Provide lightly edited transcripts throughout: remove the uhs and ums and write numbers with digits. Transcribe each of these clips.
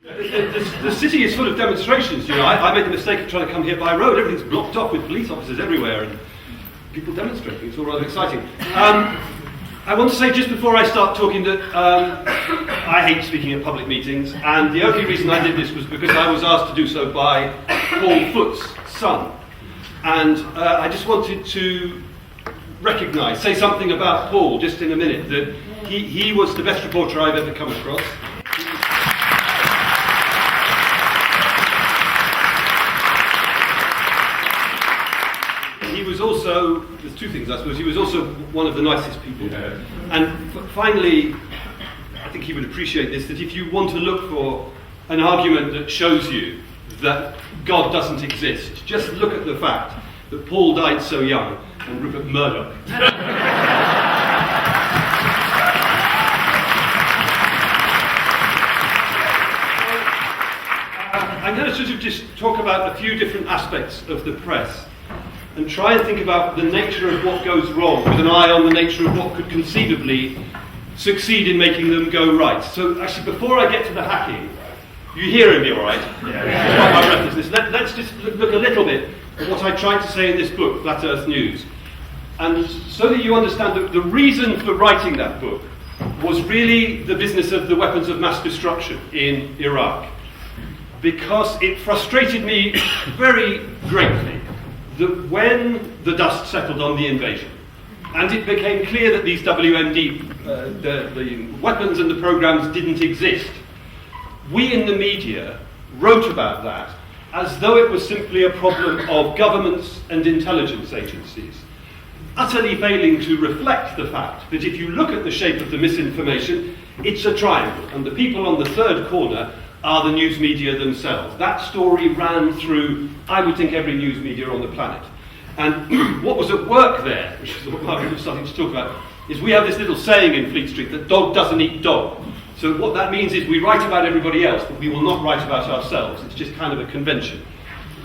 The city is full of demonstrations. You know, I made the mistake of trying to come here by road. Everything's blocked off with police officers everywhere and people demonstrating. It's all rather exciting. I want to say just before I start talking that I hate speaking at public meetings, and the only reason I did this was because I was asked to do so by Paul Foot's son. And I just wanted to say something about Paul just in a minute, that he was the best reporter I've ever come across. He was also, there's two things I suppose, he was also one of the nicest people. Yeah. And finally, I think he would appreciate this, that if you want to look for an argument that shows you that God doesn't exist, just look at the fact that Paul died so young and Rupert Murdoch. I'm going to sort of just talk about a few different aspects of the press and try and think about the nature of what goes wrong with an eye on the nature of what could conceivably succeed in making them go right. So actually, before I get to the hacking, you hearing me all right? Yeah. Let's just look a little bit at what I tried to say in this book, Flat Earth News. And so that you understand that the reason for writing that book was really the business of the weapons of mass destruction in Iraq. Because it frustrated me very greatly that when the dust settled on the invasion, and it became clear that these WMD, the weapons and the programs didn't exist, we in the media wrote about that as though it was simply a problem of governments and intelligence agencies, utterly failing to reflect the fact that if you look at the shape of the misinformation, it's a triangle, and the people on the third corner are the news media themselves. That story ran through, I would think, every news media on the planet. And what was at work there, which is what Margaret was starting to talk about, is we have this little saying in Fleet Street that dog doesn't eat dog. So what that means is we write about everybody else, but we will not write about ourselves. It's just kind of a convention.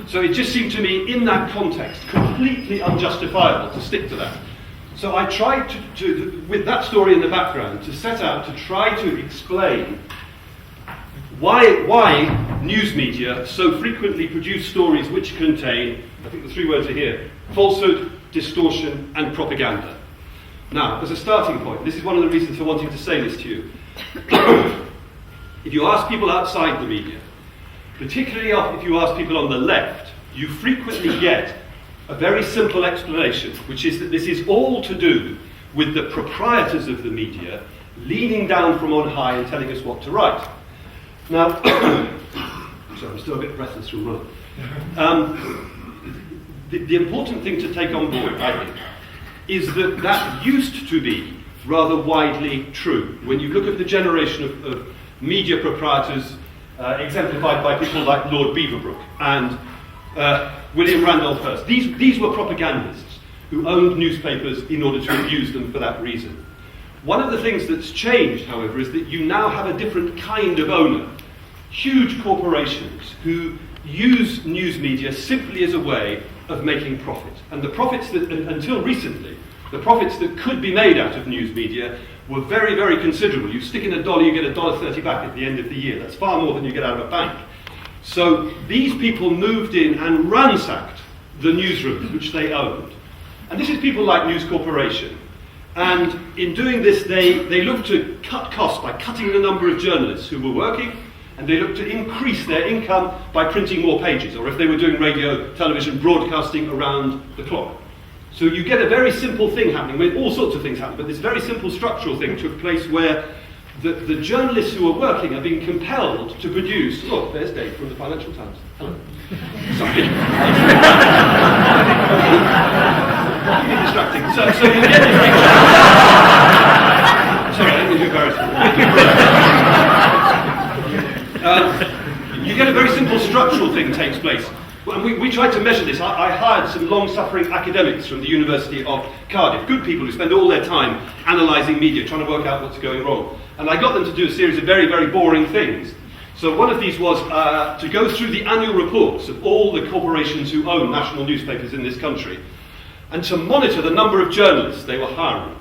So it just seemed to me, in that context, completely unjustifiable to stick to that. So I tried to, with that story in the background, to set out to try to explain why news media so frequently produce stories which contain, I think the three words are here, falsehood, distortion, and propaganda. Now, as a starting point, this is one of the reasons for wanting to say this to you. If you ask people outside the media, particularly if you ask people on the left, you frequently get a very simple explanation, which is that this is all to do with the proprietors of the media leaning down from on high and telling us what to write. Now, sorry, I'm still a bit breathless from running. The important thing to take on board, I think, is that that used to be rather widely true. When you look at the generation of media proprietors exemplified by people like Lord Beaverbrook and William Randolph Hearst, these were propagandists who owned newspapers in order to abuse them for that reason. One of the things that's changed, however, is that you now have a different kind of owner. Huge corporations who use news media simply as a way of making profit. And the profits that, until recently, the profits that could be made out of news media were very, very considerable. You stick in $1, you get $1.30 back at the end of the year. That's far more than you get out of a bank. So these people moved in and ransacked the newsrooms which they owned. And this is people like News Corporation. And in doing this, they looked to cut costs by cutting the number of journalists who were working, and they looked to increase their income by printing more pages, or if they were doing radio, television, broadcasting around the clock. So you get a very simple thing happening, with all sorts of things happening, but this very simple structural thing took place where the journalists who are working are being compelled to produce, look, there's Dave from the Financial Times. Hello. Sorry. Distracting. So you get this picture. Sorry, I didn't mean to embarrass you. You get a very simple structural thing takes place. And we tried to measure this. I hired some long-suffering academics from the University of Cardiff, good people who spend all their time analysing media, trying to work out what's going wrong. And I got them to do a series of very, very boring things. So one of these was to go through the annual reports of all the corporations who own national newspapers in this country, and to monitor the number of journalists they were hiring.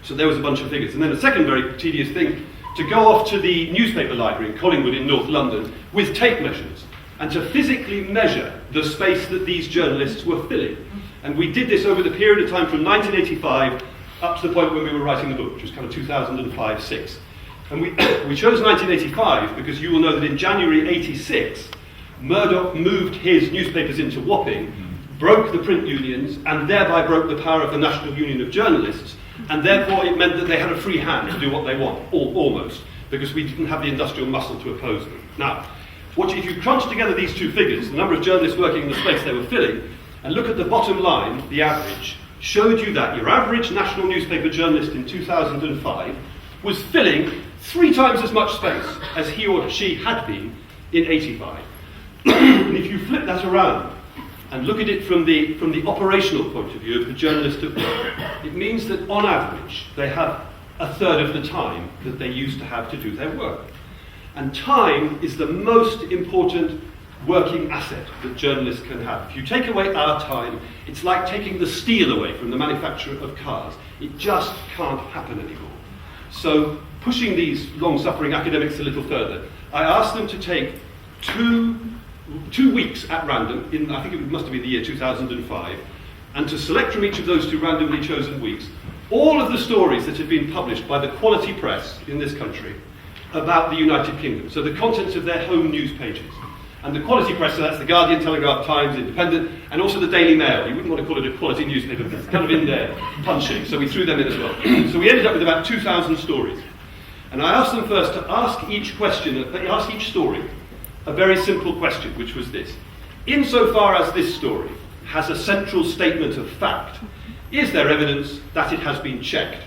So there was a bunch of figures. And then a second very tedious thing to go off to the newspaper library in Collingwood in North London with tape measures and to physically measure the space that these journalists were filling. And we did this over the period of time from 1985 up to the point when we were writing the book, which was kind of 2005-6. And we chose 1985 because you will know that in January 86, Murdoch moved his newspapers into Wapping, broke the print unions, and thereby broke the power of the National Union of Journalists, and therefore it meant that they had a free hand to do what they want, almost, because we didn't have the industrial muscle to oppose them. Now, if you crunch together these two figures, the number of journalists working in the space they were filling, and look at the bottom line, the average, showed you that your average national newspaper journalist in 2005 was filling 3 times as much space as he or she had been in 85. And if you flip that around and look at it from the operational point of view of the journalist at work, it means that on average they have a third of the time that they used to have to do their work. And time is the most important working asset that journalists can have. If you take away our time, it's like taking the steel away from the manufacture of cars. It just can't happen anymore. So, pushing these long-suffering academics a little further, I asked them to take two weeks at random, I think it must have been the year 2005, and to select from each of those 2 randomly chosen weeks all of the stories that had been published by the quality press in this country about the United Kingdom. So the contents of their home news pages. And the quality press, so that's the Guardian, Telegraph, Times, Independent, and also the Daily Mail. You wouldn't want to call it a quality newspaper, but it's kind of in there, punching, so we threw them in as well. So we ended up with about 2,000 stories. And I asked them first to ask each story a very simple question, which was this. Insofar as this story has a central statement of fact, is there evidence that it has been checked?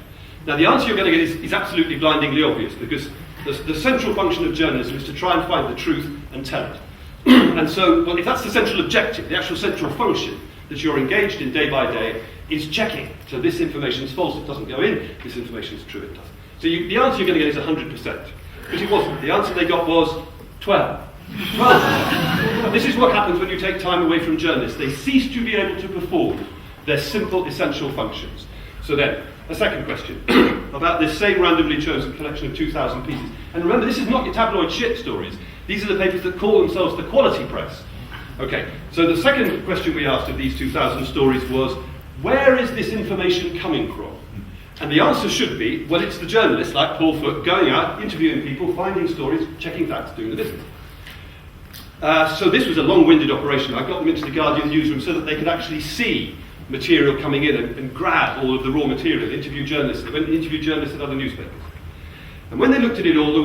Now the answer you're going to get is absolutely blindingly obvious, because the central function of journalism is to try and find the truth and tell it. And so, well, if that's the central objective, the actual central function that you're engaged in day by day is checking. So this information is false, it doesn't go in. This information is true, it does. So the answer you're going to get is 100%. But it wasn't. The answer they got was 12. 12%. This is what happens when you take time away from journalists. They cease to be able to perform their simple, essential functions. So then, a second question about this same randomly chosen collection of 2,000 pieces. And remember, this is not your tabloid shit stories. These are the papers that call themselves the quality press. Okay, so the second question we asked of these 2,000 stories was, where is this information coming from? And the answer should be, well, it's the journalists like Paul Foote going out, interviewing people, finding stories, checking facts, doing the business. So this was a long-winded operation. I got them into the Guardian newsroom so that they could actually see material coming in and grab all of the raw material, interview journalists. They went and interviewed journalists at other newspapers. And when they looked at it all, there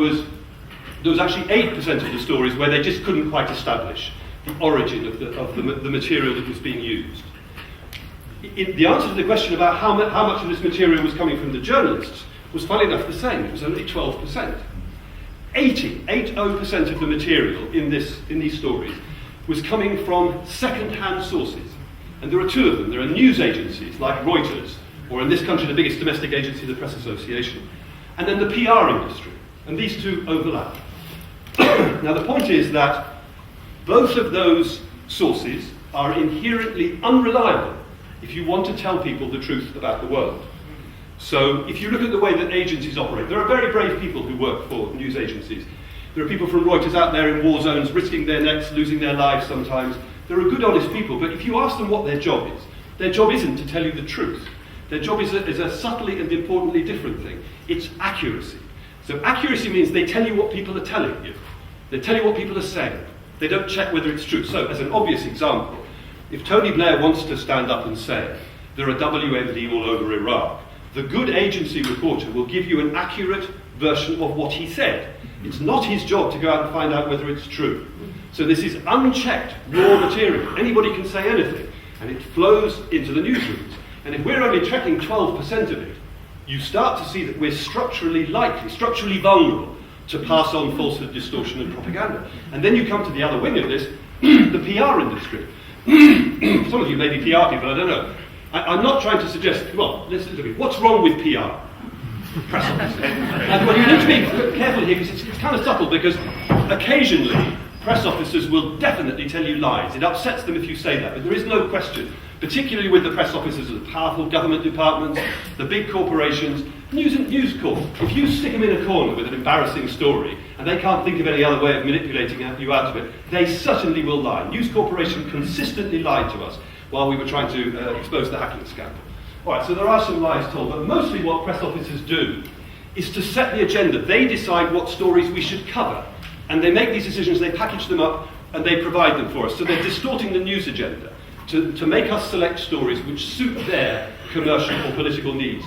was actually 8% of the stories where they just couldn't quite establish the origin of the material that was being used. The answer to the question about how much of this material was coming from the journalists was, funnily enough, the same. It was only 12%. 80% of the material in these stories was coming from second-hand sources. And there are 2 of them. There are news agencies like Reuters, or in this country the biggest domestic agency, the Press Association, and then the PR industry. And these 2 overlap. Now the point is that both of those sources are inherently unreliable if you want to tell people the truth about the world. So if you look at the way that agencies operate, there are very brave people who work for news agencies. There are people from Reuters out there in war zones, risking their necks, losing their lives sometimes. There are good, honest people, but if you ask them what their job isn't to tell you the truth. Their job is a subtly and importantly different thing. It's accuracy. So accuracy means they tell you what people are telling you. They tell you what people are saying. They don't check whether it's true. So, as an obvious example, if Tony Blair wants to stand up and say, there are WMD all over Iraq, the good agency reporter will give you an accurate version of what he said. It's not his job to go out and find out whether it's true. So this is unchecked raw material. Anybody can say anything, and it flows into the newsrooms. And if we're only checking 12% of it, you start to see that we're structurally vulnerable to pass on falsehood, distortion, and propaganda. And then you come to the other wing of this, the PR industry. Some of you may be PR people, I don't know. I'm not trying to suggest, well, listen to me, what's wrong with PR? Press officers. And well, you need to be careful here, because it's kind of subtle, because occasionally press officers will definitely tell you lies. It upsets them if you say that, but there is no question particularly with the press officers of the powerful government departments, the big corporations. News Corp, if you stick them in a corner with an embarrassing story, and they can't think of any other way of manipulating you out of it, they certainly will lie. News Corporation consistently lied to us while we were trying to expose the hacking scandal. All right, so there are some lies told, but mostly what press officers do is to set the agenda. They decide what stories we should cover, and they make these decisions, they package them up, and they provide them for us. So they're distorting the news agenda to make us select stories which suit their commercial or political needs.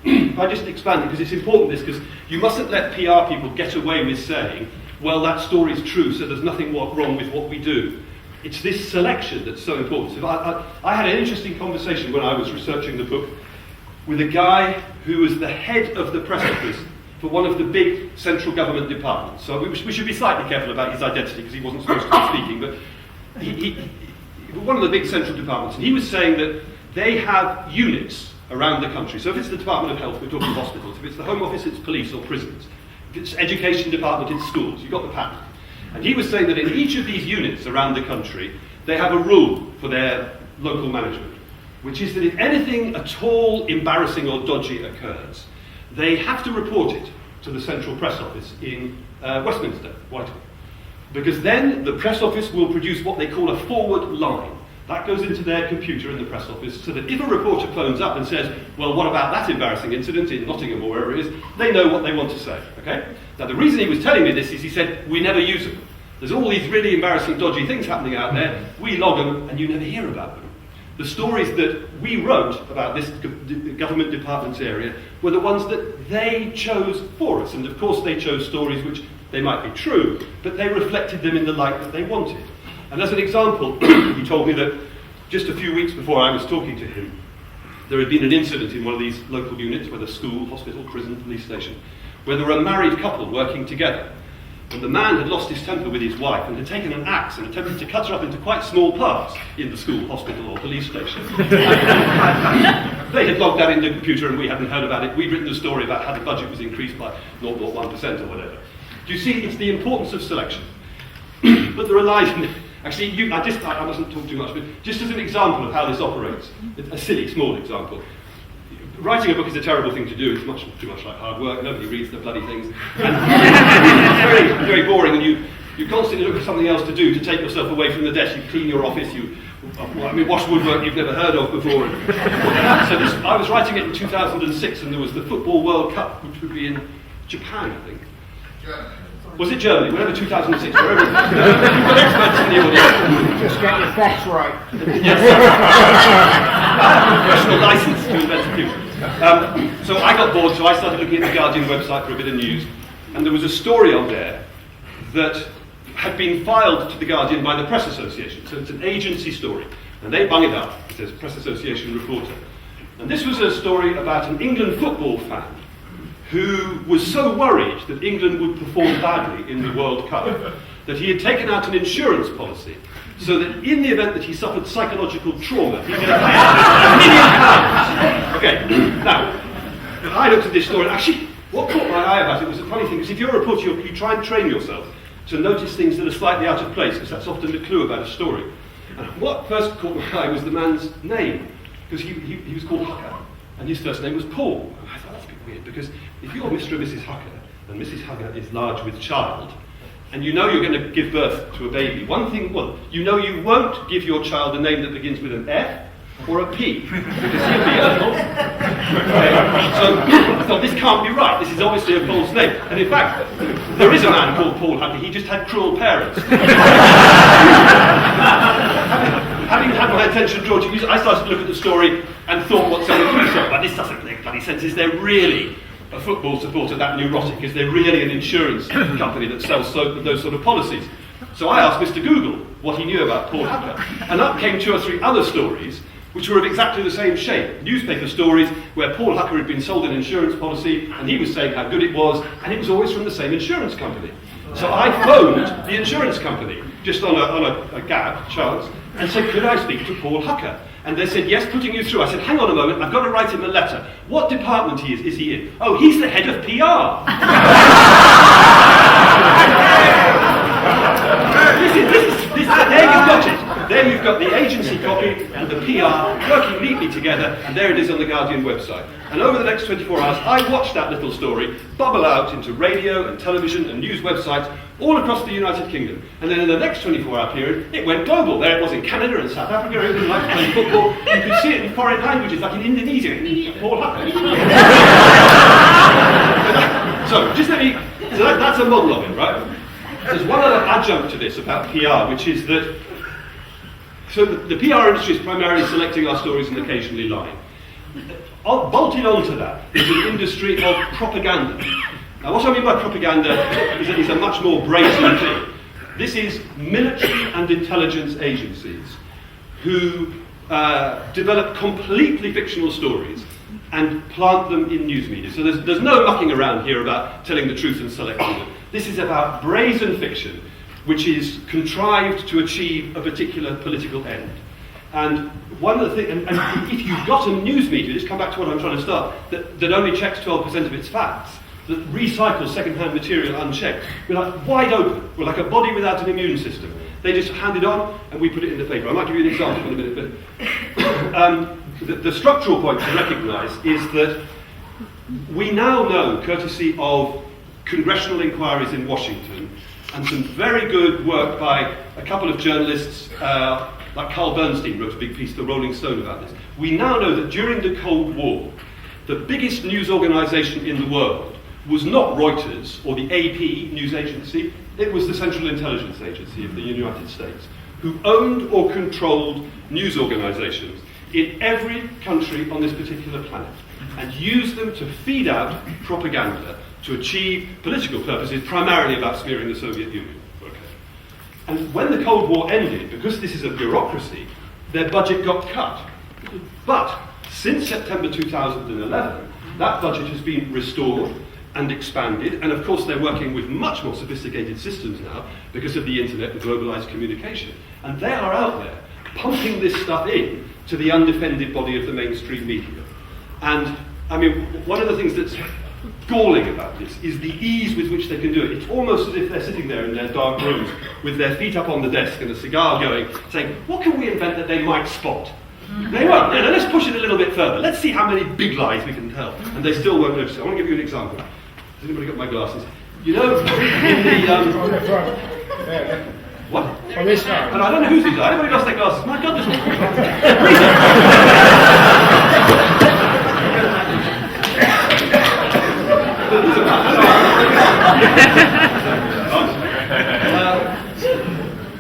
If I just expand it, because it's important because you mustn't let PR people get away with saying, well, that story's true, so there's nothing wrong with what we do. It's this selection that's so important. So I had an interesting conversation when I was researching the book with a guy who was the head of the press office for one of the big central government departments. So we should be slightly careful about his identity because he wasn't supposed to be speaking, but he one of the big central departments, and he was saying that they have units around the country. So if it's the Department of Health, we're talking hospitals. If it's the Home Office, it's police or prisons. If it's education department, it's schools. You've got the pattern. And he was saying that in each of these units around the country, they have a rule for their local management, which is that if anything at all embarrassing or dodgy occurs, they have to report it to the Central Press Office in Westminster, Whitehall. Because then the press office will produce what they call a forward line. That goes into their computer in the press office, so that if a reporter phones up and says, well, what about that embarrassing incident in Nottingham or wherever it is, they know what they want to say, okay? Now, the reason he was telling me this is he said, we never use them. There's all these really embarrassing, dodgy things happening out there. We log them, and you never hear about them. The stories that we wrote about this government department's area were the ones that they chose for us. And of course, they chose stories which they might be true, but they reflected them in the light that they wanted. And as an example, he told me that just a few weeks before I was talking to him, there had been an incident in one of these local units, whether school, hospital, prison, police station, where there were a married couple working together. And the man had lost his temper with his wife and had taken an axe and attempted to cut her up into quite small parts in the school, hospital or police station. They had logged that in the computer and we hadn't heard about it. We'd written a story about how the budget was increased by 0.1% or whatever. Do you see, it's the importance of selection. But there are lies in it. Actually, I mustn't talk too much, but just as an example of how this operates, a silly, small example. Writing a book is a terrible thing to do. It's too much like hard work. Nobody reads the bloody things. And it's very, very boring, and you constantly look for something else to do to take yourself away from the desk. You clean your office, wash woodwork you've never heard of before. I was writing it in 2006, and there was the Football World Cup, which would be in Japan, I think. Germany. Was it Germany? Whatever, 2006, wherever it is. You've got experts in the audience. Just get your facts right. Yes. Professional license to invent a future. So I got bored, so I started looking at the Guardian website for a bit of news, and there was a story on there that had been filed to the Guardian by the Press Association. So it's an agency story, and they bung it up. It says Press Association reporter. And this was a story about an England football fan who was so worried that England would perform badly in the World Cup that he had taken out an insurance policy so that in the event that he suffered psychological trauma, he could pay £1 million. Okay, now, I looked at this story, and actually, what caught my eye about it was a funny thing, because if you're a reporter, you try and train yourself to notice things that are slightly out of place, because that's often the clue about a story. And what first caught my eye was the man's name, because he was called Hucker, and his first name was Paul. And I thought, that's a bit weird, because if you're Mr. and Mrs. Hucker, and Mrs. Hucker is large with child, and you know you're going to give birth to a baby, one thing, well, you know you won't give your child a name that begins with an F or a P, because he'll be Earl. So I thought, this can't be right, this is obviously a false name. And in fact, there is a man called Paul Hucker, he just had cruel parents. Having had my attention drawn to music, I started to look at the story and thought what someone could say, but this doesn't make bloody sense. Is there really a football supporter that neurotic? Is there really an insurance company that sells those sort of policies? So I asked Mr. Google what he knew about Paul Hucker, and up came 2 or 3 other stories which were of exactly the same shape. Newspaper stories where Paul Hucker had been sold an insurance policy and he was saying how good it was, and it was always from the same insurance company. So I phoned the insurance company, just on a gab chance, and said, could I speak to Paul Hucker? And they said, yes, putting you through. I said, hang on a moment, I've got to write him a letter. What department is he in? Oh, he's the head of PR. There you've got it. There you've got the agency copy and the PR working neatly together, and there it is on the Guardian website. And over the next 24 hours, I watched that little story bubble out into radio and television and news websites all across the United Kingdom. And then in the next 24-hour period, it went global. There it was in Canada and South Africa, everyone liked playing football. You could see it in foreign languages, like in Indonesia. So, just let me... So that's a model of it, right? There's one other adjunct to this about PR, which is that... So the PR industry is primarily selecting our stories and occasionally lying. Bolted onto that is an industry of propaganda. Now what I mean by propaganda is that it's a much more brazen thing. This is military and intelligence agencies who develop completely fictional stories and plant them in news media. So there's no mucking around here about telling the truth and selecting them. This is about brazen fiction, which is contrived to achieve a particular political end. And one of the things, and if you've got a news media, just come back to what I'm trying to start, that only checks 12% of its facts, that recycles second-hand material unchecked, we're like wide open. We're like a body without an immune system. They just hand it on and we put it in the paper. I might give you an example in a minute, but the structural point to recognise is that we now know, courtesy of congressional inquiries in Washington and some very good work by a couple of journalists, like Carl Bernstein wrote a big piece, The Rolling Stone, about this. We now know that during the Cold War, the biggest news organisation in the world was not Reuters or the AP news agency, it was the Central Intelligence Agency of the United States, who owned or controlled news organisations in every country on this particular planet, and used them to feed out propaganda to achieve political purposes, primarily about smearing the Soviet Union. Okay. And when the Cold War ended, because this is a bureaucracy, their budget got cut. But since September 2011, that budget has been restored and expanded, and of course they're working with much more sophisticated systems now because of the internet and globalized communication. And they are out there pumping this stuff in to the undefended body of the mainstream media. And I mean, one of the things that's galling about this is the ease with which they can do it. It's almost as if they're sitting there in their dark rooms with their feet up on the desk and a cigar going, saying, what can we invent that they might spot? They won't. No, let's push it a little bit further. Let's see how many big lies we can tell. And they still won't notice it. I want to give you an example. Has anybody got my glasses? You know, in the... What? On this side. And I don't know whose these are. Everybody lost their glasses. My God, this one.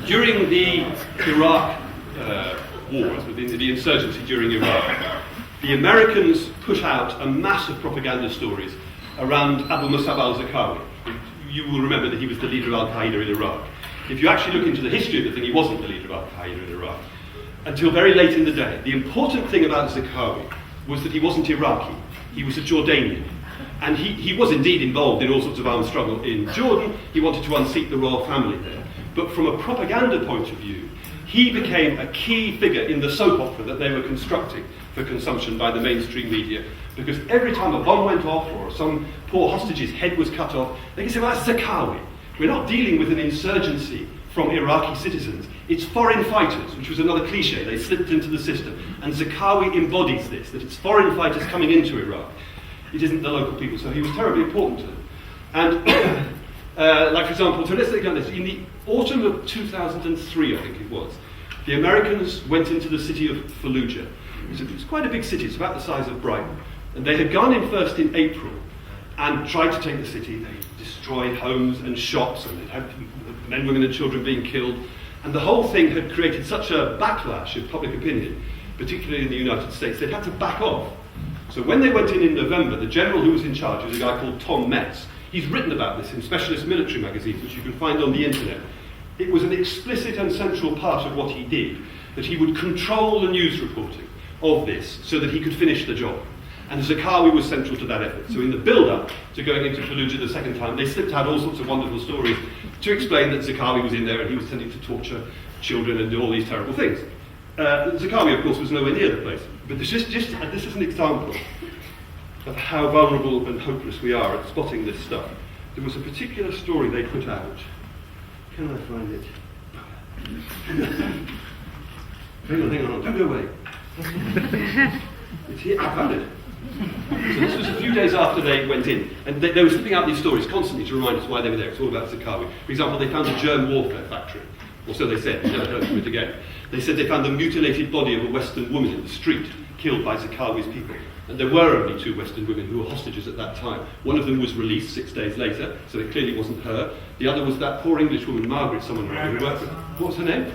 During the Iraq wars, within the insurgency during Iraq, the Americans put out a mass of propaganda stories around Abu Musab al-Zarqawi. You will remember that he was the leader of al-Qaeda in Iraq. If you actually look into the history of the thing, he wasn't the leader of al-Qaeda in Iraq until very late in the day. The important thing about Zarqawi was that he wasn't Iraqi, he was a Jordanian. And he was indeed involved in all sorts of armed struggle in Jordan. He wanted to unseat the royal family there. But from a propaganda point of view, he became a key figure in the soap opera that they were constructing for consumption by the mainstream media. Because every time a bomb went off or some poor hostage's head was cut off, they could say, well, that's Zarqawi. We're not dealing with an insurgency from Iraqi citizens. It's foreign fighters, which was another cliche. They slipped into the system. And Zarqawi embodies this, that it's foreign fighters coming into Iraq. It isn't the local people. So he was terribly important to them. And, like, for example, so let's take on this. In the autumn of 2003, I think it was, the Americans went into the city of Fallujah. It's quite a big city. It's about the size of Brighton. And they had gone in first in April and tried to take the city. They destroyed homes and shops, and they'd had men, women and children being killed. And the whole thing had created such a backlash of public opinion, particularly in the United States, they'd had to back off. So when they went in November, the general who was in charge was a guy called Tom Metz. He's written about this in specialist military magazines, which you can find on the internet. It was an explicit and central part of what he did, that he would control the news reporting of this so that he could finish the job. And Zarqawi was central to that effort. So in the build-up to going into Fallujah the second time, they slipped out all sorts of wonderful stories to explain that Zarqawi was in there and he was tending to torture children and do all these terrible things. Zarqawi, of course, was nowhere near the place. But this is an example of how vulnerable and hopeless we are at spotting this stuff. There was a particular story they put out. Can I find it? Hang on, don't go away. It's here, I found it. So this was a few days after they went in, and they were slipping out these stories constantly to remind us why they were there. It's all about Zakawi. For example, they found a germ warfare factory, or so they said. We never heard from it again. They said they found the mutilated body of a Western woman in the street, killed by Zakawi's people. And there were only 2 Western women who were hostages at that time. One of them was released 6 days later, so it clearly wasn't her. The other was that poor English woman, Margaret, someone who worked with, what was her name?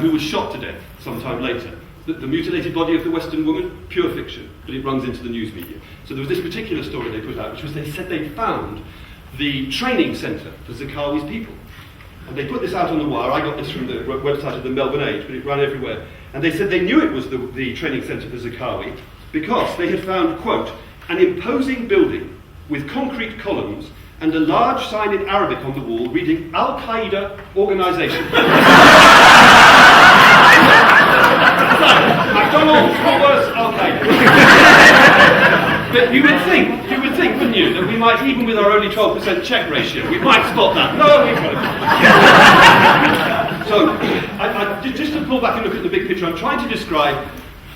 Who was shot to death sometime later. The mutilated body of the Western woman, pure fiction, but it runs into the news media. So there was this particular story they put out, which was they said they found the training centre for Zakawi's people. And they put this out on the wire. I got this from the website of the Melbourne Age, but it ran everywhere. And they said they knew it was the training centre for Zakawi because they had found, quote, an imposing building with concrete columns and a large sign in Arabic on the wall reading Al-Qaeda Organisation. McDonald's, Woolworths, Al-Qaeda. But you would think, wouldn't you, that we might, even with our only 12% check ratio, we might spot that. No, we've got it. So, just to pull back and look at the big picture, I'm trying to describe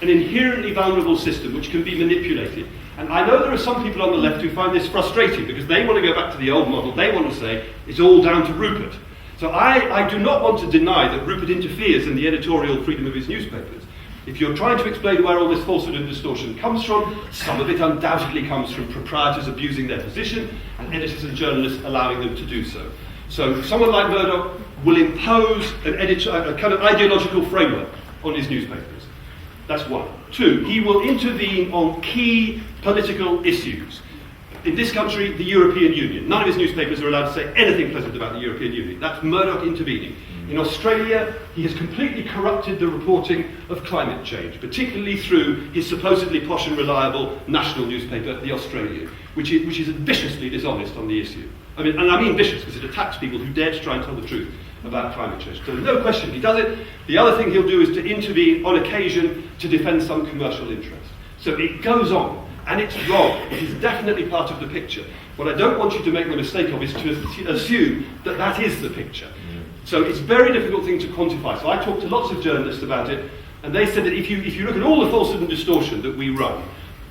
an inherently vulnerable system which can be manipulated. And I know there are some people on the left who find this frustrating because they want to go back to the old model. They want to say it's all down to Rupert. So I do not want to deny that Rupert interferes in the editorial freedom of his newspapers. If you're trying to explain where all this falsehood and distortion comes from, some of it undoubtedly comes from proprietors abusing their position and editors and journalists allowing them to do so. So someone like Murdoch will impose a kind of ideological framework on his newspapers. That's one. 2, he will intervene on key political issues. In this country, the European Union. None of his newspapers are allowed to say anything pleasant about the European Union. That's Murdoch intervening. In Australia, he has completely corrupted the reporting of climate change, particularly through his supposedly posh and reliable national newspaper, The Australian, which is viciously dishonest on the issue. I mean vicious because it attacks people who dare to try and tell the truth about climate change. So no question, he does it. The other thing he'll do is to intervene on occasion to defend some commercial interest. So it goes on, and it's wrong. It is definitely part of the picture. What I don't want you to make the mistake of is to assume that that is the picture. So it's a very difficult thing to quantify. So I talked to lots of journalists about it, and they said that if you look at all the falsehood and distortion that we run,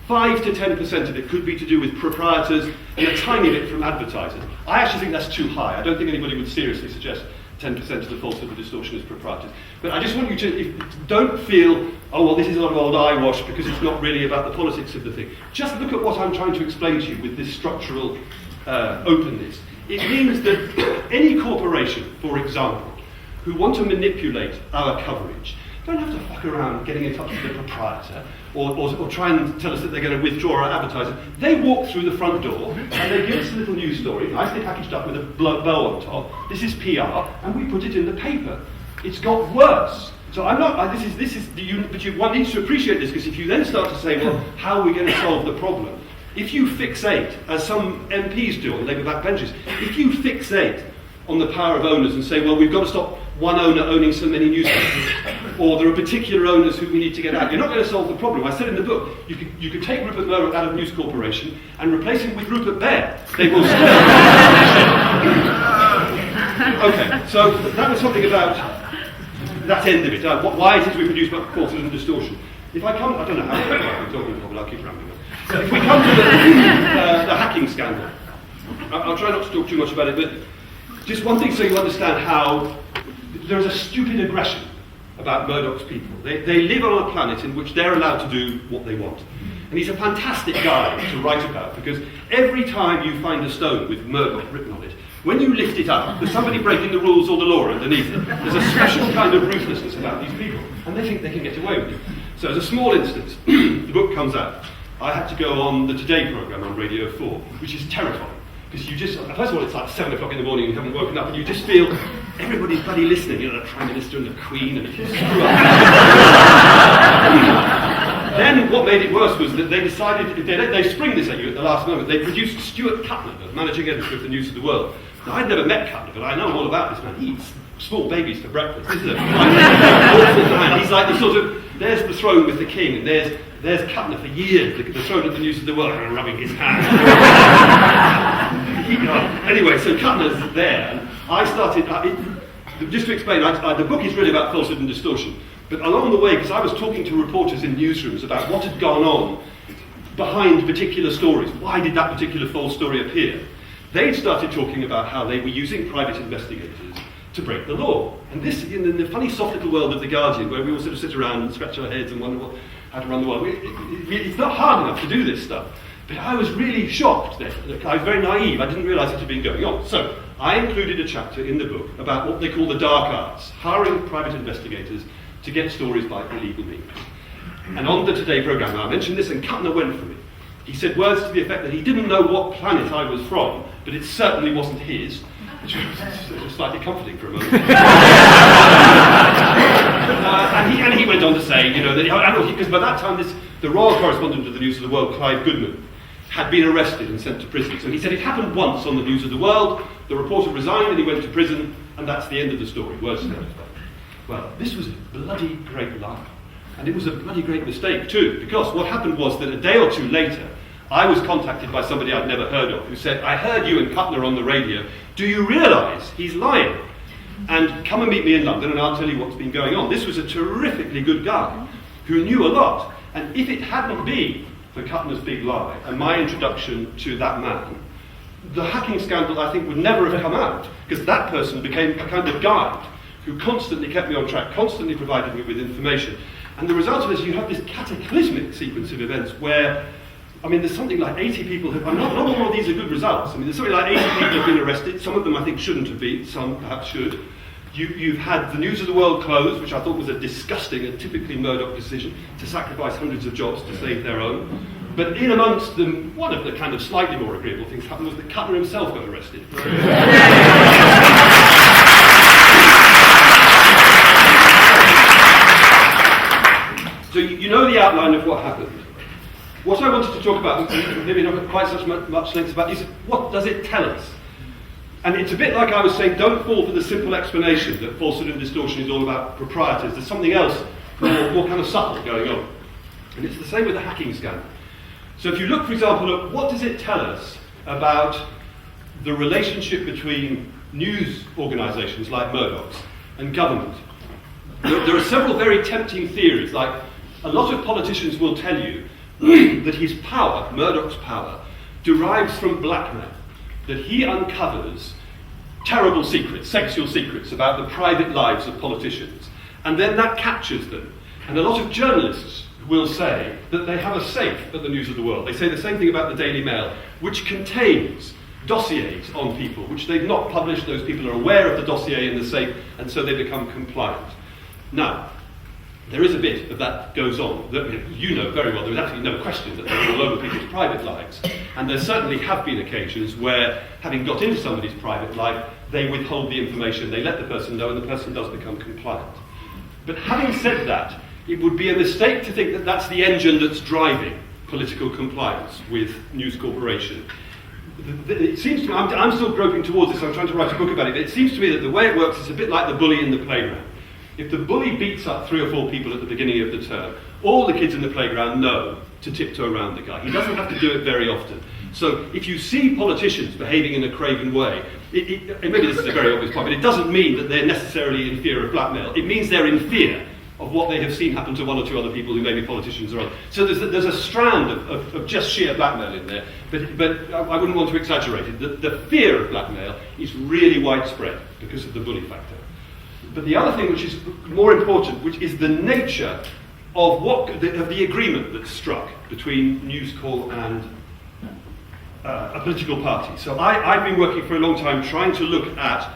5 to 10% of it could be to do with proprietors and a tiny bit from advertisers. I actually think that's too high. I don't think anybody would seriously suggest 10% of the falsehood and distortion is proprietors. But I just want you to, don't feel, oh, well, this is a lot of old eyewash because it's not really about the politics of the thing. Just look at what I'm trying to explain to you with this structural openness. It means that any corporation, for example, who want to manipulate our coverage, don't have to fuck around getting in touch with the proprietor or try and tell us that they're going to withdraw our advertising. They walk through the front door and they give us a little news story, nicely packaged up with a bow on top. This is PR, and we put it in the paper. It's got worse. So I'm not. One needs to appreciate this, because if you then start to say, well, how are we going to solve the problem? If you fixate, as some MPs do on Labour backbenches, if you fixate on the power of owners and say, well, we've got to stop one owner owning so many newspapers, or there are particular owners who we need to get out, you're not going to solve the problem. I said in the book, you could take Rupert Murdoch out of News Corporation and replace him with Rupert Bear. They will still. Okay, so that was something about that end of it. Why it is we produce falsehood and distortion. If I come, I don't know how I'm talking about, but I'll keep rambling on. If we come to the hacking scandal, I'll try not to talk too much about it, but just one thing so you understand how there is a stupid aggression about Murdoch's people. They live on a planet in which they're allowed to do what they want. And he's a fantastic guy to write about, because every time you find a stone with Murdoch written on it, when you lift it up, there's somebody breaking the rules or the law underneath it. There's a special kind of ruthlessness about these people, and they think they can get away with it. So as a small instance, the book comes out. I had to go on the Today programme on Radio 4, which is terrifying. Because you just, first of all, it's like 7 o'clock in the morning and you haven't woken up, and you just feel everybody's bloody listening, you know, the Prime Minister and the Queen, and you screw up. Then what made it worse was that they decided, they spring this at you at the last moment. They produced Stuart Cutler, the managing editor of the News of the World. Now, I'd never met Cutler, but I know all about this man. He eats small babies for breakfast. This is a awful man. He's like the sort of, there's the throne with the king, and there's Cutler for years, the throne of the News of the World, and rubbing his hands. Anyway, so Cutler's there, and I started, just to explain, the book is really about falsehood and distortion, But along the way, because I was talking to reporters in newsrooms about what had gone on behind particular stories, why did that particular false story appear, they'd started talking about how they were using private investigators to break the law. And this, in the funny soft little world of The Guardian, where we all sort of sit around and scratch our heads and wonder how to run the world, it's not hard enough to do this stuff. But I was really shocked then. I was very naive. I didn't realise it had been going on. So I included a chapter in the book about what they call the dark arts, hiring private investigators to get stories by illegal means. And on the Today programme, I mentioned this, and Kuttner went for it. He said words to the effect that he didn't know what planet I was from, but it certainly wasn't his, which was slightly comforting for a moment. And he went on to say, that because by that time the royal correspondent of the News of the World, Clive Goodman, had been arrested and sent to prison. So he said it happened once on the News of the World, the reporter resigned and he went to prison, and that's the end of the story. Words to that effect. Well, this was a bloody great lie. And it was a bloody great mistake too, because what happened was that a day or two later, I was contacted by somebody I'd never heard of, who said, I heard you and Kuttner on the radio, do you realise he's lying? And come and meet me in London and I'll tell you what's been going on. This was a terrifically good guy, who knew a lot, and if it hadn't been for Kuttner's big lie and my introduction to that man, the hacking scandal, I think, would never have come out, because that person became a kind of guide who constantly kept me on track, constantly provided me with information. And the result of this, you have this cataclysmic sequence of events where, there's something like 80 people who, not all of these are good results. There's something like 80 people have been arrested. Some of them I think shouldn't have been, some perhaps should. You've had the News of the World closed, which I thought was a disgusting and typically Murdoch decision to sacrifice hundreds of jobs to save their own. But in amongst them, one of the kind of slightly more agreeable things happened was that Kuttner himself got arrested. So you know the outline of what happened. What I wanted to talk about, maybe not quite such much length about, is what does it tell us? And it's a bit like I was saying, don't fall for the simple explanation that falsehood and distortion is all about proprietors. There's something else more kind of subtle going on. And it's the same with the hacking scandal. So if you look, for example, at what does it tell us about the relationship between news organisations like Murdoch's and government? There are several very tempting theories, like a lot of politicians will tell you that his power, Murdoch's power, derives from blackmail, that he uncovers terrible secrets, sexual secrets about the private lives of politicians, and then that captures them. And a lot of journalists will say that they have a safe at the News of the World. They say the same thing about the Daily Mail, which contains dossiers on people, which they've not published. Those people are aware of the dossier in the safe, and so they become compliant. Now, there is a bit of that goes on. You know very well, there is absolutely no question that they're all over people's private lives. And there certainly have been occasions where, having got into somebody's private life, they withhold the information, they let the person know, and the person does become compliant. But having said that, it would be a mistake to think that that's the engine that's driving political compliance with News Corporation. It seems to me, I'm still groping towards this, I'm trying to write a book about it, but it seems to me that the way it works is a bit like the bully in the playground. If the bully beats up 3 or 4 people at the beginning of the term, all the kids in the playground know to tiptoe around the guy. He doesn't have to do it very often. So if you see politicians behaving in a craven way, and maybe this is a very obvious point, but it doesn't mean that they're necessarily in fear of blackmail. It means they're in fear of what they have seen happen to 1 or 2 other people who may be politicians or other. So there's a strand of just sheer blackmail in there, but I wouldn't want to exaggerate it. The fear of blackmail is really widespread because of the bully factor. But the other thing which is more important, which is the nature of the agreement that's struck between News Corp and a political party. So I've been working for a long time trying to look at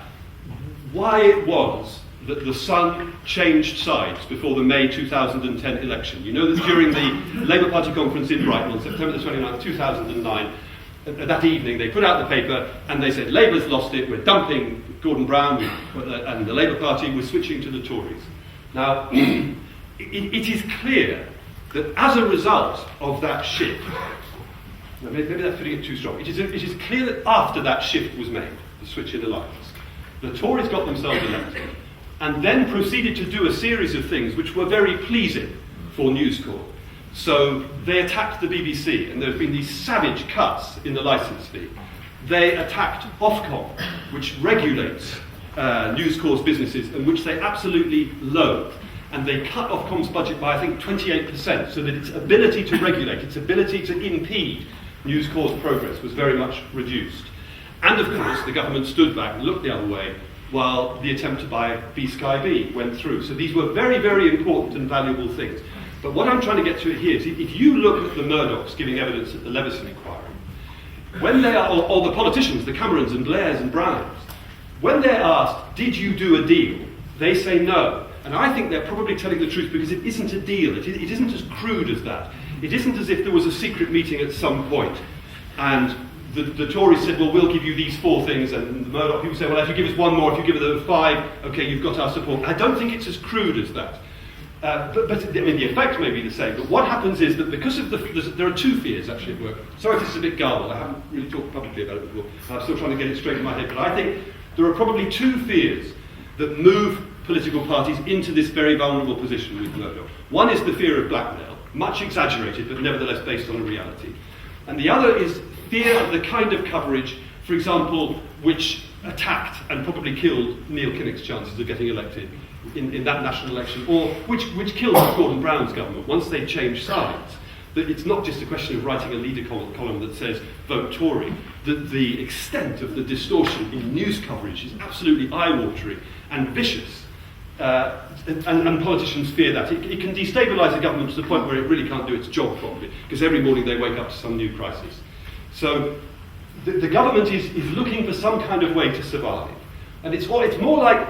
why it was that the Sun changed sides before the May 2010 election. You know that during the Labour Party conference in Brighton on September the 29th, 2009, that evening they put out the paper and they said, Labour's lost it, we're dumping Gordon Brown and the Labour Party, we're switching to the Tories. Now, it is clear that as a result of that shift, maybe that's putting it too strong, it is clear that after that shift was made, the switch in alliance, the Tories got themselves elected and then proceeded to do a series of things which were very pleasing for News Corp. So they attacked the BBC, and there have been these savage cuts in the licence fee. They attacked Ofcom, which regulates News Corp's businesses, and which they absolutely loathe. and they cut off comms budget by, I think, 28%, so that its ability to regulate, its ability to impede News Corps' progress was very much reduced. And of course, the government stood back and looked the other way while the attempt to buy B-Sky B went through. So these were very, very important and valuable things. But what I'm trying to get to here is, if you look at the Murdochs giving evidence at the Leveson inquiry, when they are, or the politicians, the Camerons and Blairs and Browns, when they're asked, did you do a deal? They say no. And I think they're probably telling the truth, because it isn't a deal. It isn't as crude as that. It isn't as if there was a secret meeting at some point and the Tories said, well, we'll give you these 4 things, and the Murdoch people say, well, if you give us 1 more, if you give us 5, okay, you've got our support. I don't think it's as crude as that. But I mean, the effect may be the same. But what happens is that because of there are 2 fears actually at work. Sorry if this is a bit garbled. I haven't really talked publicly about it before. I'm still trying to get it straight in my head. But I think there are probably 2 fears that move political parties into this very vulnerable position with Murdoch. One is the fear of blackmail, much exaggerated, but nevertheless based on a reality. And the other is fear of the kind of coverage, for example, which attacked and probably killed Neil Kinnock's chances of getting elected in that national election, or which killed Gordon Brown's government once they changed sides. That it's not just a question of writing a leader column that says vote Tory. The extent of the distortion in news coverage is absolutely eye-watering and vicious. And politicians fear that. It can destabilise a government to the point where it really can't do its job properly, because every morning they wake up to some new crisis. So the government is looking for some kind of way to survive. And it's more like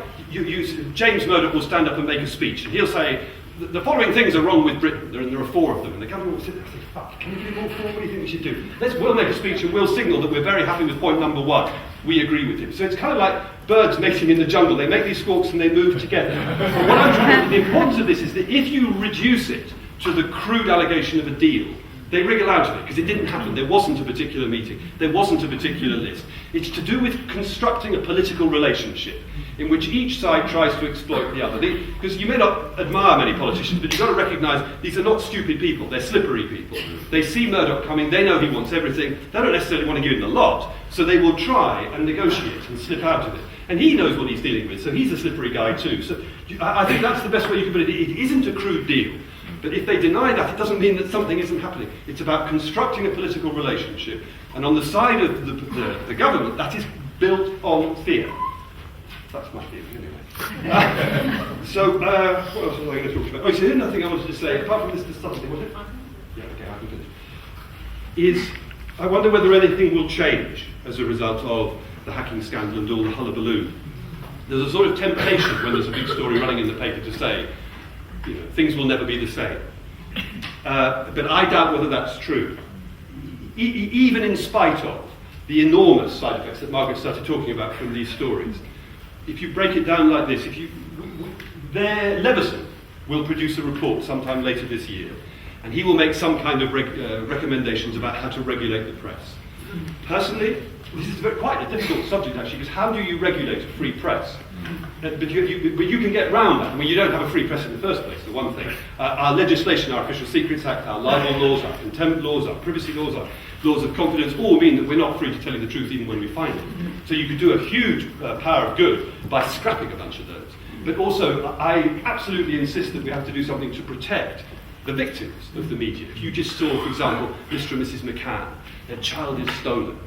James Murdoch will stand up and make a speech, and he'll say, the following things are wrong with Britain, there are 4 of them, and the government will sit there and say, fuck, can you do all 4? What do you think we should do? We'll make a speech and we'll signal that we're very happy with point number 1. We agree with him. So it's kind of like birds mating in the jungle. They make these squawks and they move together. But what I'm trying to, the importance of this is that if you reduce it to the crude allegation of a deal, they wriggle out of it, because it didn't happen. There wasn't a particular meeting. There wasn't a particular list. It's to do with constructing a political relationship in which each side tries to exploit the other. Because you may not admire many politicians, but you've got to recognise these are not stupid people. They're slippery people. They see Murdoch coming. They know he wants everything. They don't necessarily want to give him the lot, so they will try and negotiate and slip out of it. And he knows what he's dealing with, so he's a slippery guy too. So I think that's the best way you can put it. It isn't a crude deal. But if they deny that, it doesn't mean that something isn't happening. It's about constructing a political relationship. And on the side of the government, that is built on fear. That's my feeling, anyway. So, what else was I going to talk about? Oh, so here's another thing I wanted to say, apart from this subtlety, was it? Yeah, okay, I can finish. I wonder whether anything will change as a result of the hacking scandal and all the hullabaloo. There's a sort of temptation when there's a big story running in the paper to say, things will never be the same. But I doubt whether that's true. Even in spite of the enormous side effects that Margaret started talking about from these stories, if you break it down like this, Leveson will produce a report sometime later this year, and he will make some kind of recommendations about how to regulate the press. Personally, this is quite a difficult subject actually, because how do you regulate a free press? But you can get round that. I mean, you don't have a free press in the first place, the one thing. Our legislation, our Official Secrets Act, our libel laws, our contempt laws, our privacy laws, our laws of confidence, all mean that we're not free to tell you the truth even when we find it. So you could do a huge power of good by scrapping a bunch of those. But also, I absolutely insist that we have to do something to protect the victims of the media. If you just saw, for example, Mr. and Mrs. McCann, their child is stolen.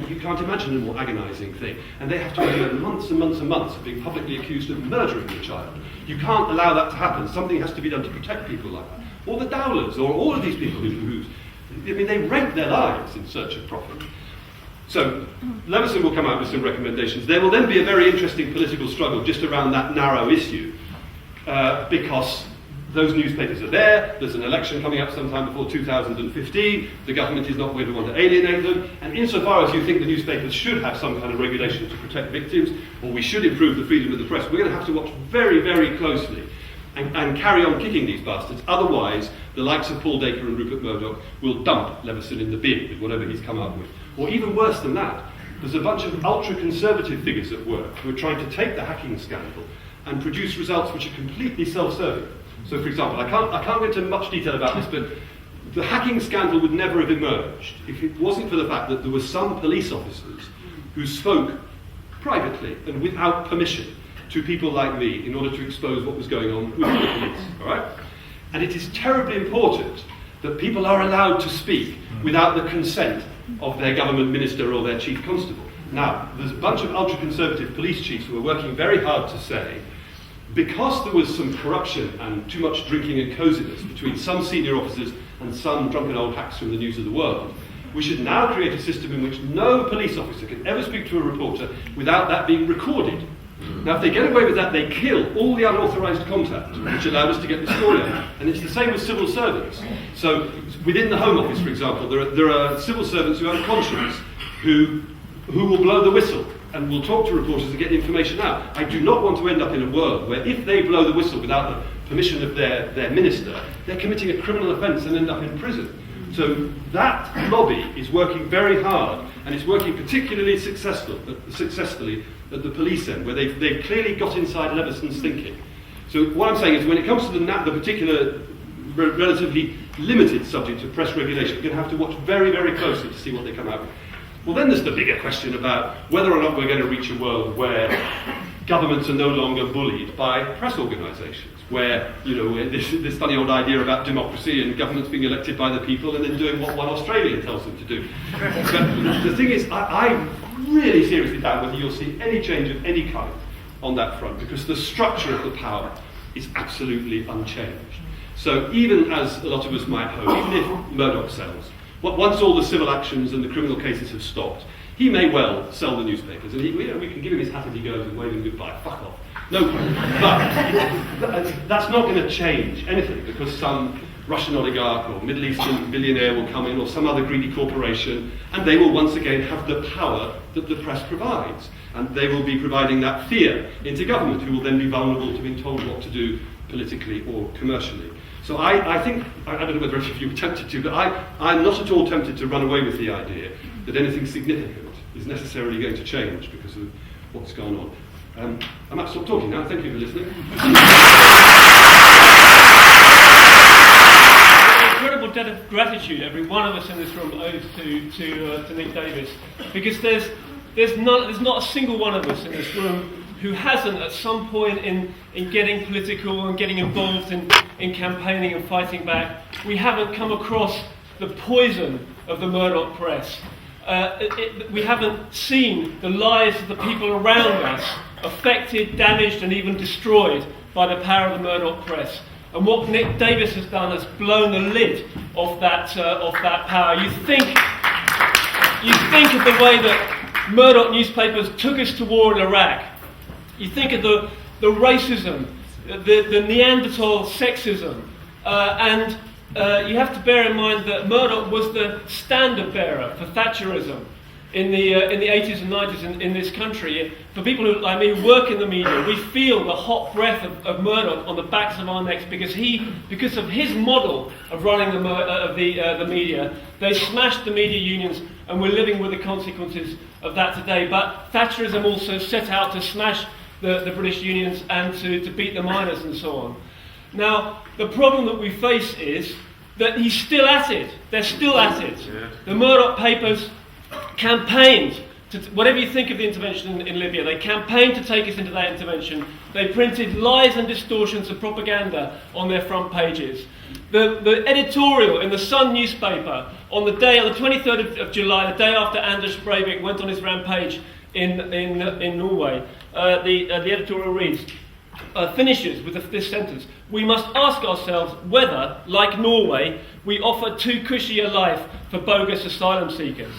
You can't imagine a more agonising thing. And they have to endure months and months and months of being publicly accused of murdering the child. You can't allow that to happen. Something has to be done to protect people like that. Or the Dowlers, or all of these people who they rent their lives in search of profit. So, Leveson will come out with some recommendations. There will then be a very interesting political struggle just around that narrow issue, because those newspapers are there, there's an election coming up sometime before 2015, the government is not going to want to alienate them, and insofar as you think the newspapers should have some kind of regulation to protect victims, or we should improve the freedom of the press, we're going to have to watch very, very closely and carry on kicking these bastards. Otherwise, the likes of Paul Dacre and Rupert Murdoch will dump Leveson in the bin with whatever he's come up with. Or even worse than that, there's a bunch of ultra-conservative figures at work who are trying to take the hacking scandal and produce results which are completely self-serving. So, for example, I can't go into much detail about this, but the hacking scandal would never have emerged if it wasn't for the fact that there were some police officers who spoke privately and without permission to people like me in order to expose what was going on with the police. All right? And it is terribly important that people are allowed to speak without the consent of their government minister or their chief constable. Now, there's a bunch of ultra-conservative police chiefs who are working very hard to say, because there was some corruption and too much drinking and coziness between some senior officers and some drunken old hacks from the news of the world, we should now create a system in which no police officer can ever speak to a reporter without that being recorded. Now, if they get away with that, they kill all the unauthorised contact, which allowed us to get the story out. And it's the same with civil servants. So, within the Home Office, for example, there are civil servants who have a conscience who will blow the whistle and will talk to reporters and get the information out. I do not want to end up in a world where if they blow the whistle without the permission of their minister, they're committing a criminal offence and end up in prison. So that lobby is working very hard, and it's working particularly successfully at the police end, where they've clearly got inside Leveson's thinking. So what I'm saying is, when it comes to the particular relatively limited subject of press regulation, you're going to have to watch very, very closely to see what they come out with. Well, then there's the bigger question about whether or not we're going to reach a world where governments are no longer bullied by press organisations, where, you know, this funny old idea about democracy and governments being elected by the people and then doing what one Australian tells them to do. But the thing is, I really seriously doubt whether you'll see any change of any kind on that front, because the structure of the power is absolutely unchanged. So even as a lot of us might hope, even if Murdoch sells, once all the civil actions and the criminal cases have stopped, he may well sell the newspapers, and we can give him his hat if he goes and wave him goodbye. Fuck off. No problem. But that's not going to change anything, because some Russian oligarch or Middle Eastern billionaire will come in, or some other greedy corporation, and they will once again have the power that the press provides. And they will be providing that fear into government, who will then be vulnerable to being told what to do politically or commercially. So I think, I don't know whether any of you were tempted to, but I'm not at all tempted to run away with the idea that anything significant is necessarily going to change because of what's gone on. I might stop talking now. Thank you for listening. Incredible debt of gratitude every one of us in this room owes to Nick Davies, because there's not a single one of us in this room who hasn't at some point in getting political and getting involved in campaigning and fighting back, we haven't come across the poison of the Murdoch press. We haven't seen the lives of the people around us affected, damaged and even destroyed by the power of the Murdoch press. And what Nick Davies has done has blown the lid off that power. You think of the way that Murdoch newspapers took us to war in Iraq. You think of the racism, the Neanderthal sexism, and you have to bear in mind that Murdoch was the standard bearer for Thatcherism in the 80s and 90s in this country. For people who, like me, who work in the media, we feel the hot breath of Murdoch on the backs of our necks because of his model of running the media. They smashed the media unions, and we're living with the consequences of that today. But Thatcherism also set out to smash the British unions and to beat the miners and so on. Now, the problem that we face is that he's still at it. They're still at it. Yeah. The Murdoch papers campaigned to, whatever you think of the intervention in Libya, they campaigned to take us into that intervention. They printed lies and distortions of propaganda on their front pages. The editorial in the Sun newspaper on the 23rd of July, the day after Anders Breivik went on his rampage in Norway, the editorial reads, finishes with this sentence: "We must ask ourselves whether, like Norway, we offer too cushy a life for bogus asylum seekers."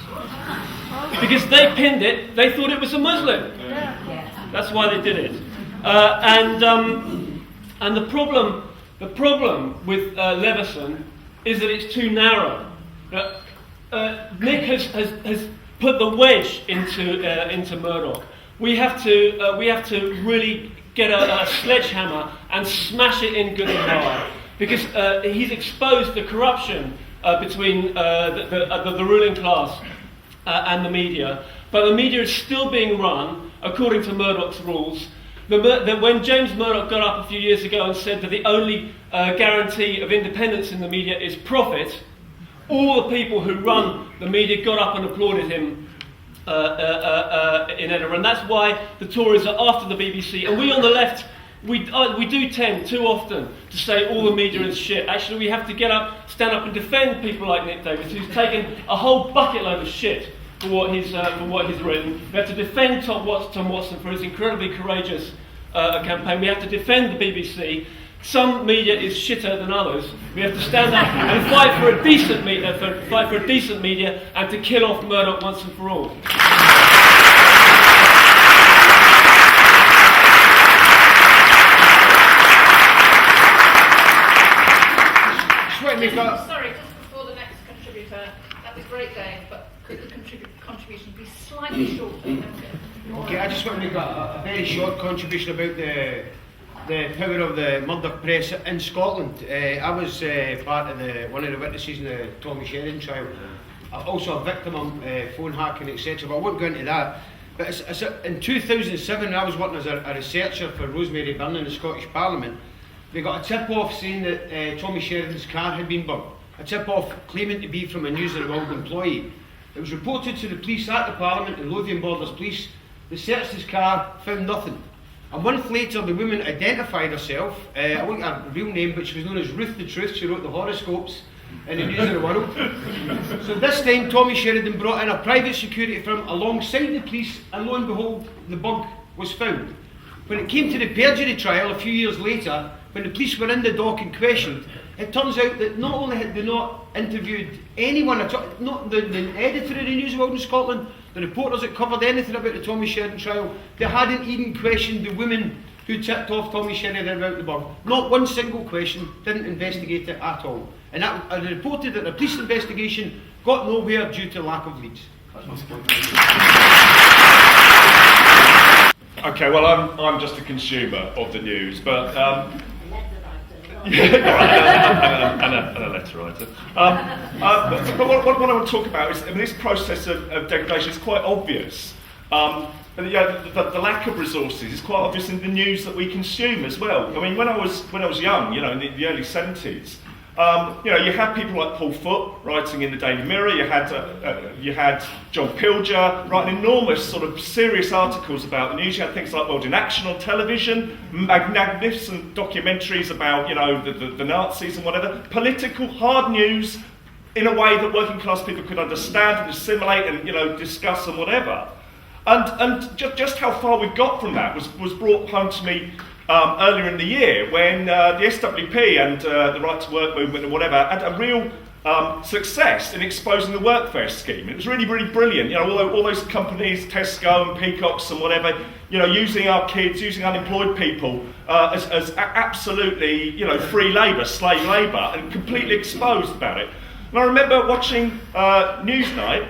Because they pinned it, they thought it was a Muslim. That's why they did it. And the problem with Leveson is that it's too narrow. Nick has put the wedge into Murdoch. We have to really get a sledgehammer and smash it in good and hard, because he's exposed the corruption between the ruling class and the media. But the media is still being run according to Murdoch's rules. When James Murdoch got up a few years ago and said that the only guarantee of independence in the media is profit, all the people who run the media got up and applauded him in Edinburgh, and that's why the Tories are after the BBC. And we on the left, we do tend too often to say all the media is shit. Actually, we have to stand up and defend people like Nick Davies, who's taken a whole bucket load of shit for what he's written. We have to defend Tom Watson for his incredibly courageous campaign. We have to defend the BBC. Some media is shitter than others. We have to stand up and fight for a decent media, and to kill off Murdoch once and for all. Sorry, just before the next contributor, that was great, Dave, but could the contribution be slightly shorter? Okay, I just want to make a very short contribution about the power of the Murdoch press in Scotland. I was part of one of the witnesses in the Tommy Sheridan trial. I'm also a victim of phone hacking, etc. But I won't go into that. But in 2007, I was working as a researcher for Rosemary Byrne in the Scottish Parliament. We got a tip-off saying that Tommy Sheridan's car had been burnt. A tip-off claiming to be from a News of the World employee. It was reported to the police at the Parliament, and Lothian Borders Police. They searched his car, found nothing. A month later, the woman identified herself. I won't have her real name, but she was known as Ruth the Truth. She wrote the horoscopes in the News of the World. So this time, Tommy Sheridan brought in a private security firm alongside the police, and lo and behold, the bug was found. When it came to the perjury trial a few years later, when the police were in the dock and questioned, it turns out that not only had they not interviewed anyone at all, not the editor of the News of the World in Scotland, the reporters that covered anything about the Tommy Sheridan trial, they hadn't even questioned the woman who tipped off Tommy Sheridan about the bug. Not one single question, didn't investigate it at all. And that reported that the police investigation got nowhere due to lack of leads. That's my point. Okay, well, I'm just a consumer of the news, but and a letter writer. But what I want to talk about is, this process of degradation is quite obvious. The lack of resources is quite obvious in the news that we consume as well. I mean, when I was young, in the early 70s, you had people like Paul Foote writing in the Daily Mirror. You had John Pilger writing enormous sort of serious articles about the news. You had things like World in Action on television, magnificent documentaries about the Nazis and whatever. Political hard news in a way that working class people could understand and assimilate and discuss and whatever. And just how far we got from that was brought home to me earlier in the year, when the SWP and the Right to Work movement and whatever had a real success in exposing the workfare scheme. It was really, really brilliant. All those companies, Tesco and Peacocks and whatever, using our kids, using unemployed people as absolutely, free labour, slave labour, and completely exposed about it. And I remember watching Newsnight,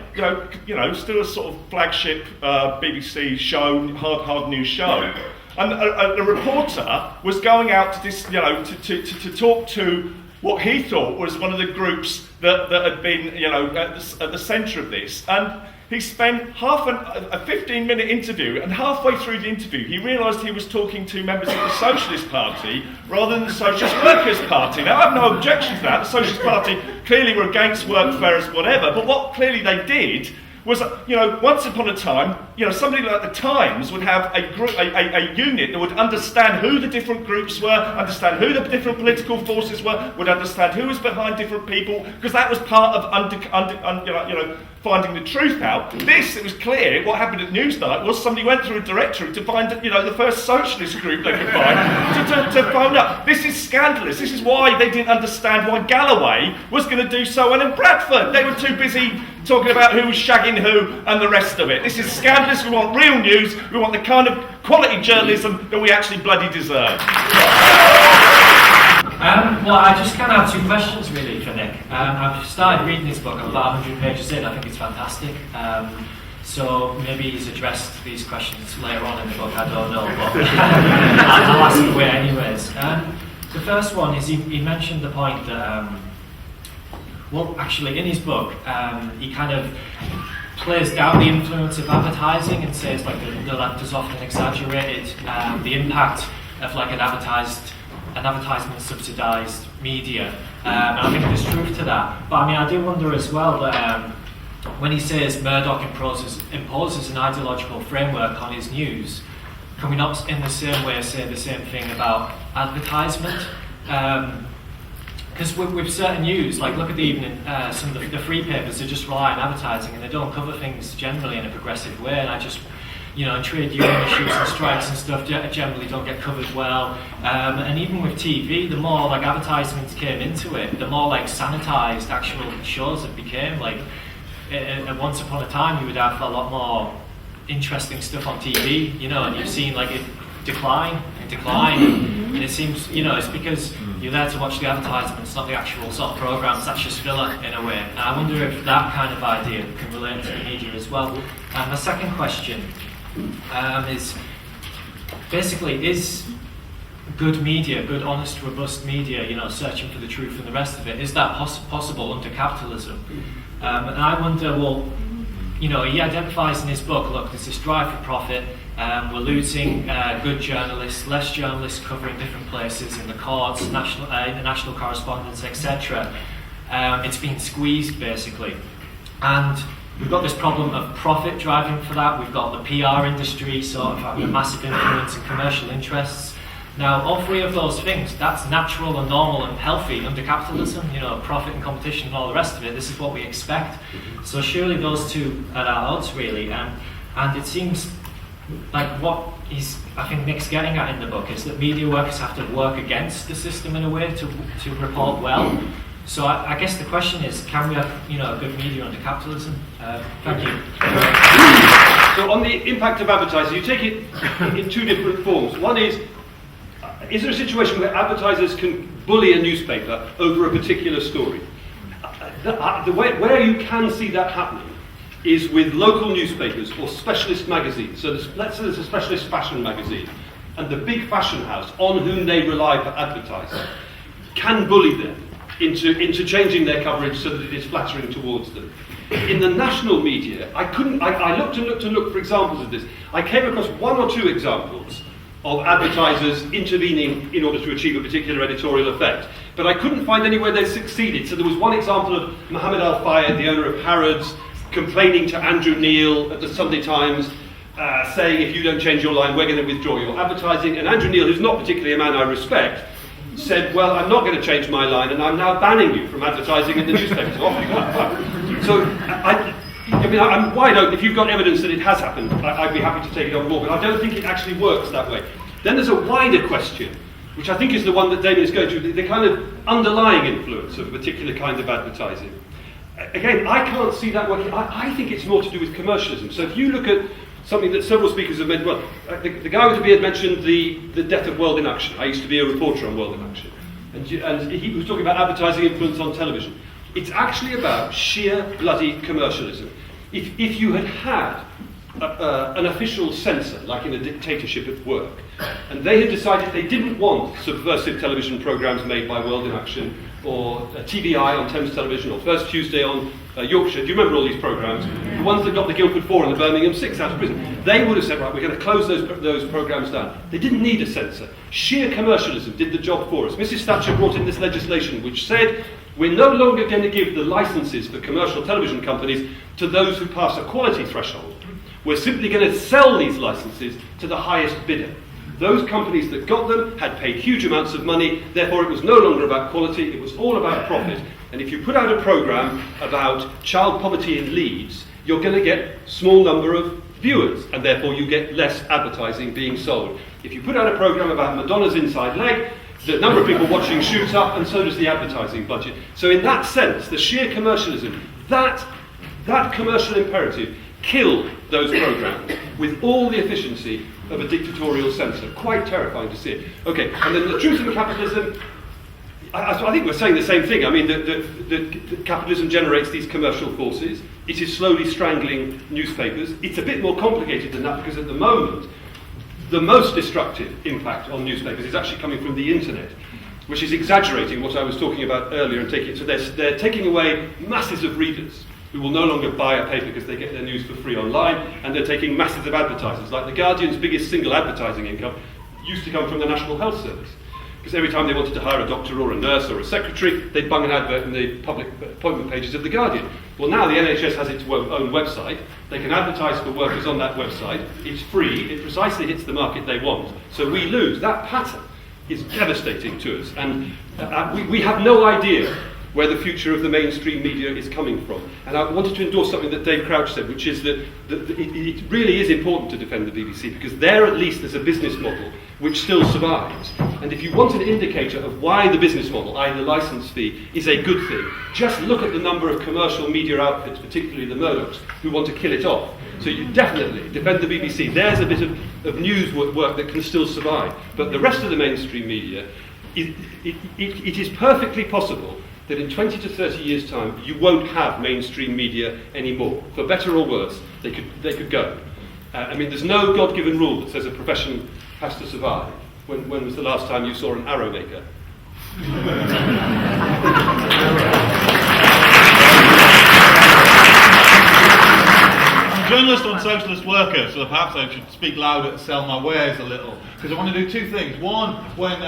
still a sort of flagship BBC show, hard news show. And a reporter was going out to this, to talk to what he thought was one of the groups that had been, at the centre of this. And he spent a 15-minute interview, and halfway through the interview, he realised he was talking to members of the Socialist Party rather than the Socialist Workers' Party. Now, I have no objection to that. The Socialist Party clearly were against workfare as whatever, but what clearly they did was, once upon a time, somebody like the Times would have a unit that would understand who the different groups were, understand who the different political forces were, would understand who was behind different people, because that was part of finding the truth out. It was clear what happened at Newsnight was somebody went through a directory to find the first socialist group they could find to phone up. This is scandalous. This is why they didn't understand why Galloway was going to do so well in Bradford. They were too busy talking about who was shagging who and the rest of it. This is scandalous. We want real news. We want the kind of quality journalism that we actually bloody deserve. Well, I just kind of have two questions really for Nick. I've started reading this book. I'm about 100 pages in. I think it's fantastic. So maybe he's addressed these questions later on in the book. I don't know, but I'll ask it away anyways. The first one is he mentioned the point that, actually in his book, he kind of plays down the influence of advertising and says like the left has often exaggerated the impact of like an advertisement subsidised media, and I think there's truth to that. But I mean, I do wonder as well that when he says Murdoch imposes an ideological framework on his news, can we not in the same way say the same thing about advertisement? Because with certain news, like look at the evening, some of the free papers, they just rely on advertising and they don't cover things generally in a progressive way. And I just, trade union issues and strikes and stuff generally don't get covered well. And even with TV, the more like advertisements came into it, the more like sanitized actual shows it became. Like once upon a time, you would have a lot more interesting stuff on TV, and you've seen like it decline, and it seems, it's because you're there to watch the advertisements, not the actual sort of programs. That's just filler in a way. And I wonder if that kind of idea can relate to the media as well. My second question is basically, is good media, good, honest, robust media, searching for the truth and the rest of it, is that possible under capitalism? And I wonder, well, he identifies in his book, look, there's this drive for profit, we're losing good journalists, less journalists covering different places in the courts, international correspondence, etc. It's been squeezed, basically. And we've got this problem of profit driving for that. We've got the PR industry sort of having a massive influence in commercial interests. Now, all three of those things, that's natural and normal and healthy under capitalism, profit and competition and all the rest of it. This is what we expect. So surely those two are at odds, really. And it seems like what I think Nick's getting at in the book is that media workers have to work against the system in a way to report well. So I guess the question is, can we have a good media under capitalism? Thank you. So on the impact of advertising, you take it in two different forms. One is there a situation where advertisers can bully a newspaper over a particular story? Where you can see that happening is with local newspapers or specialist magazines. So let's say there's a specialist fashion magazine, and the big fashion house on whom they rely for advertising can bully them into changing their coverage so that it is flattering towards them. In the national media, I looked and looked for examples of this. I came across one or two examples of advertisers intervening in order to achieve a particular editorial effect. But I couldn't find anywhere they succeeded. So there was one example of Mohammed Al-Fayed, the owner of Harrods, complaining to Andrew Neil at the Sunday Times, saying, if you don't change your line, we're going to withdraw your advertising. And Andrew Neil, who's not particularly a man I respect, said, well, I'm not going to change my line, and I'm now banning you from advertising in the newspapers. Off you go. So I'm wide open. If you've got evidence that it has happened, I'd be happy to take it on board, but I don't think it actually works that way. Then there's a wider question, which I think is the one that Damien is going to, the kind of underlying influence of a particular kind of advertising. Again, I can't see that working. I think it's more to do with commercialism. So if you look at something that several speakers have mentioned, well, the guy with the beard mentioned the death of World in Action. I used to be a reporter on World in Action. And he was talking about advertising influence on television. It's actually about sheer bloody commercialism. If you had an official censor, like in a dictatorship at work, and they had decided they didn't want subversive television programmes made by World in Action, or TVI on Thames Television, or First Tuesday on Yorkshire. Do you remember all these programmes? The ones that got the Guildford 4 and the Birmingham 6 out of prison. They would have said, right, we're going to close those programmes down. They didn't need a censor. Sheer commercialism did the job for us. Mrs. Thatcher brought in this legislation which said, we're no longer going to give the licences for commercial television companies to those who pass a quality threshold. We're simply going to sell these licences to the highest bidder. Those companies that got them had paid huge amounts of money, therefore it was no longer about quality, it was all about profit. And if you put out a programme about child poverty in Leeds, you're going to get a small number of viewers, and therefore you get less advertising being sold. If you put out a programme about Madonna's inside leg, the number of people watching shoots up, and so does the advertising budget. So in that sense, the sheer commercialism, that commercial imperative killed those programmes with all the efficiency of a dictatorial censor. Quite terrifying to see it. Okay, and then the truth of capitalism, I think we're saying the same thing. I mean, the capitalism generates these commercial forces. It is slowly strangling newspapers. It's a bit more complicated than that, because at the moment, the most destructive impact on newspapers is actually coming from the internet, which is exaggerating what I was talking about earlier and taking it. So they're taking away masses of readers who will no longer buy a paper because they get their news for free online, and they're taking masses of advertisers. Like The Guardian's biggest single advertising income used to come from the National Health Service, because every time they wanted to hire a doctor or a nurse or a secretary, they'd bung an advert in the public appointment pages of The Guardian. Well, now the NHS has its own website. They can advertise for workers on that website. It's free. It precisely hits the market they want. So we lose. That pattern is devastating to us. And we have no idea where the future of the mainstream media is coming from. And I wanted to endorse something that Dave Crouch said, which is that it really is important to defend the BBC, because there at least there's a business model which still survives. And if you want an indicator of why the business model, i.e. the licence fee, is a good thing, just look at the number of commercial media outfits, particularly the Murdochs, who want to kill it off. So you definitely defend the BBC. There's a bit of news work that can still survive. But the rest of the mainstream media, it is perfectly possible that in 20 to 30 years' time, you won't have mainstream media anymore. For better or worse, they could go. I mean, there's no God-given rule that says a profession has to survive. When was the last time you saw an arrow maker? I'm a journalist on socialist workers, so perhaps I should speak louder to sell my wares a little. Because I want to do two things. One, when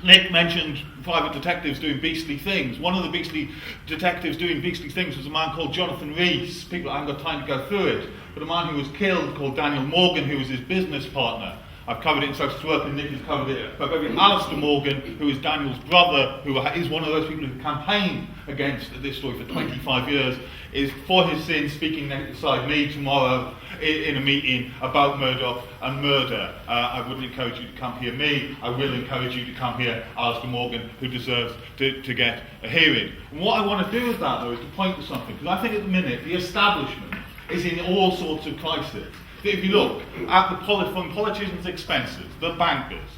Nick mentioned private detectives doing beastly things. One of the beastly detectives doing beastly things was a man called Jonathan Rees. People haven't got time to go through it. But a man who was killed called Daniel Morgan, who was his business partner. I've covered it in Socialist Work, and Nick has covered it. But Alistair Morgan, who is Daniel's brother, who is one of those people who campaigned against this story for 25 years, is for his sins speaking beside me tomorrow in a meeting about Murdoch and murder. I wouldn't encourage you to come hear me. I will encourage you to come hear Alistair Morgan, who deserves to get a hearing. And what I want to do with that, though, is to point to something. Because I think at the minute, the establishment is in all sorts of crisis. If you look at from politicians' expenses, the bankers,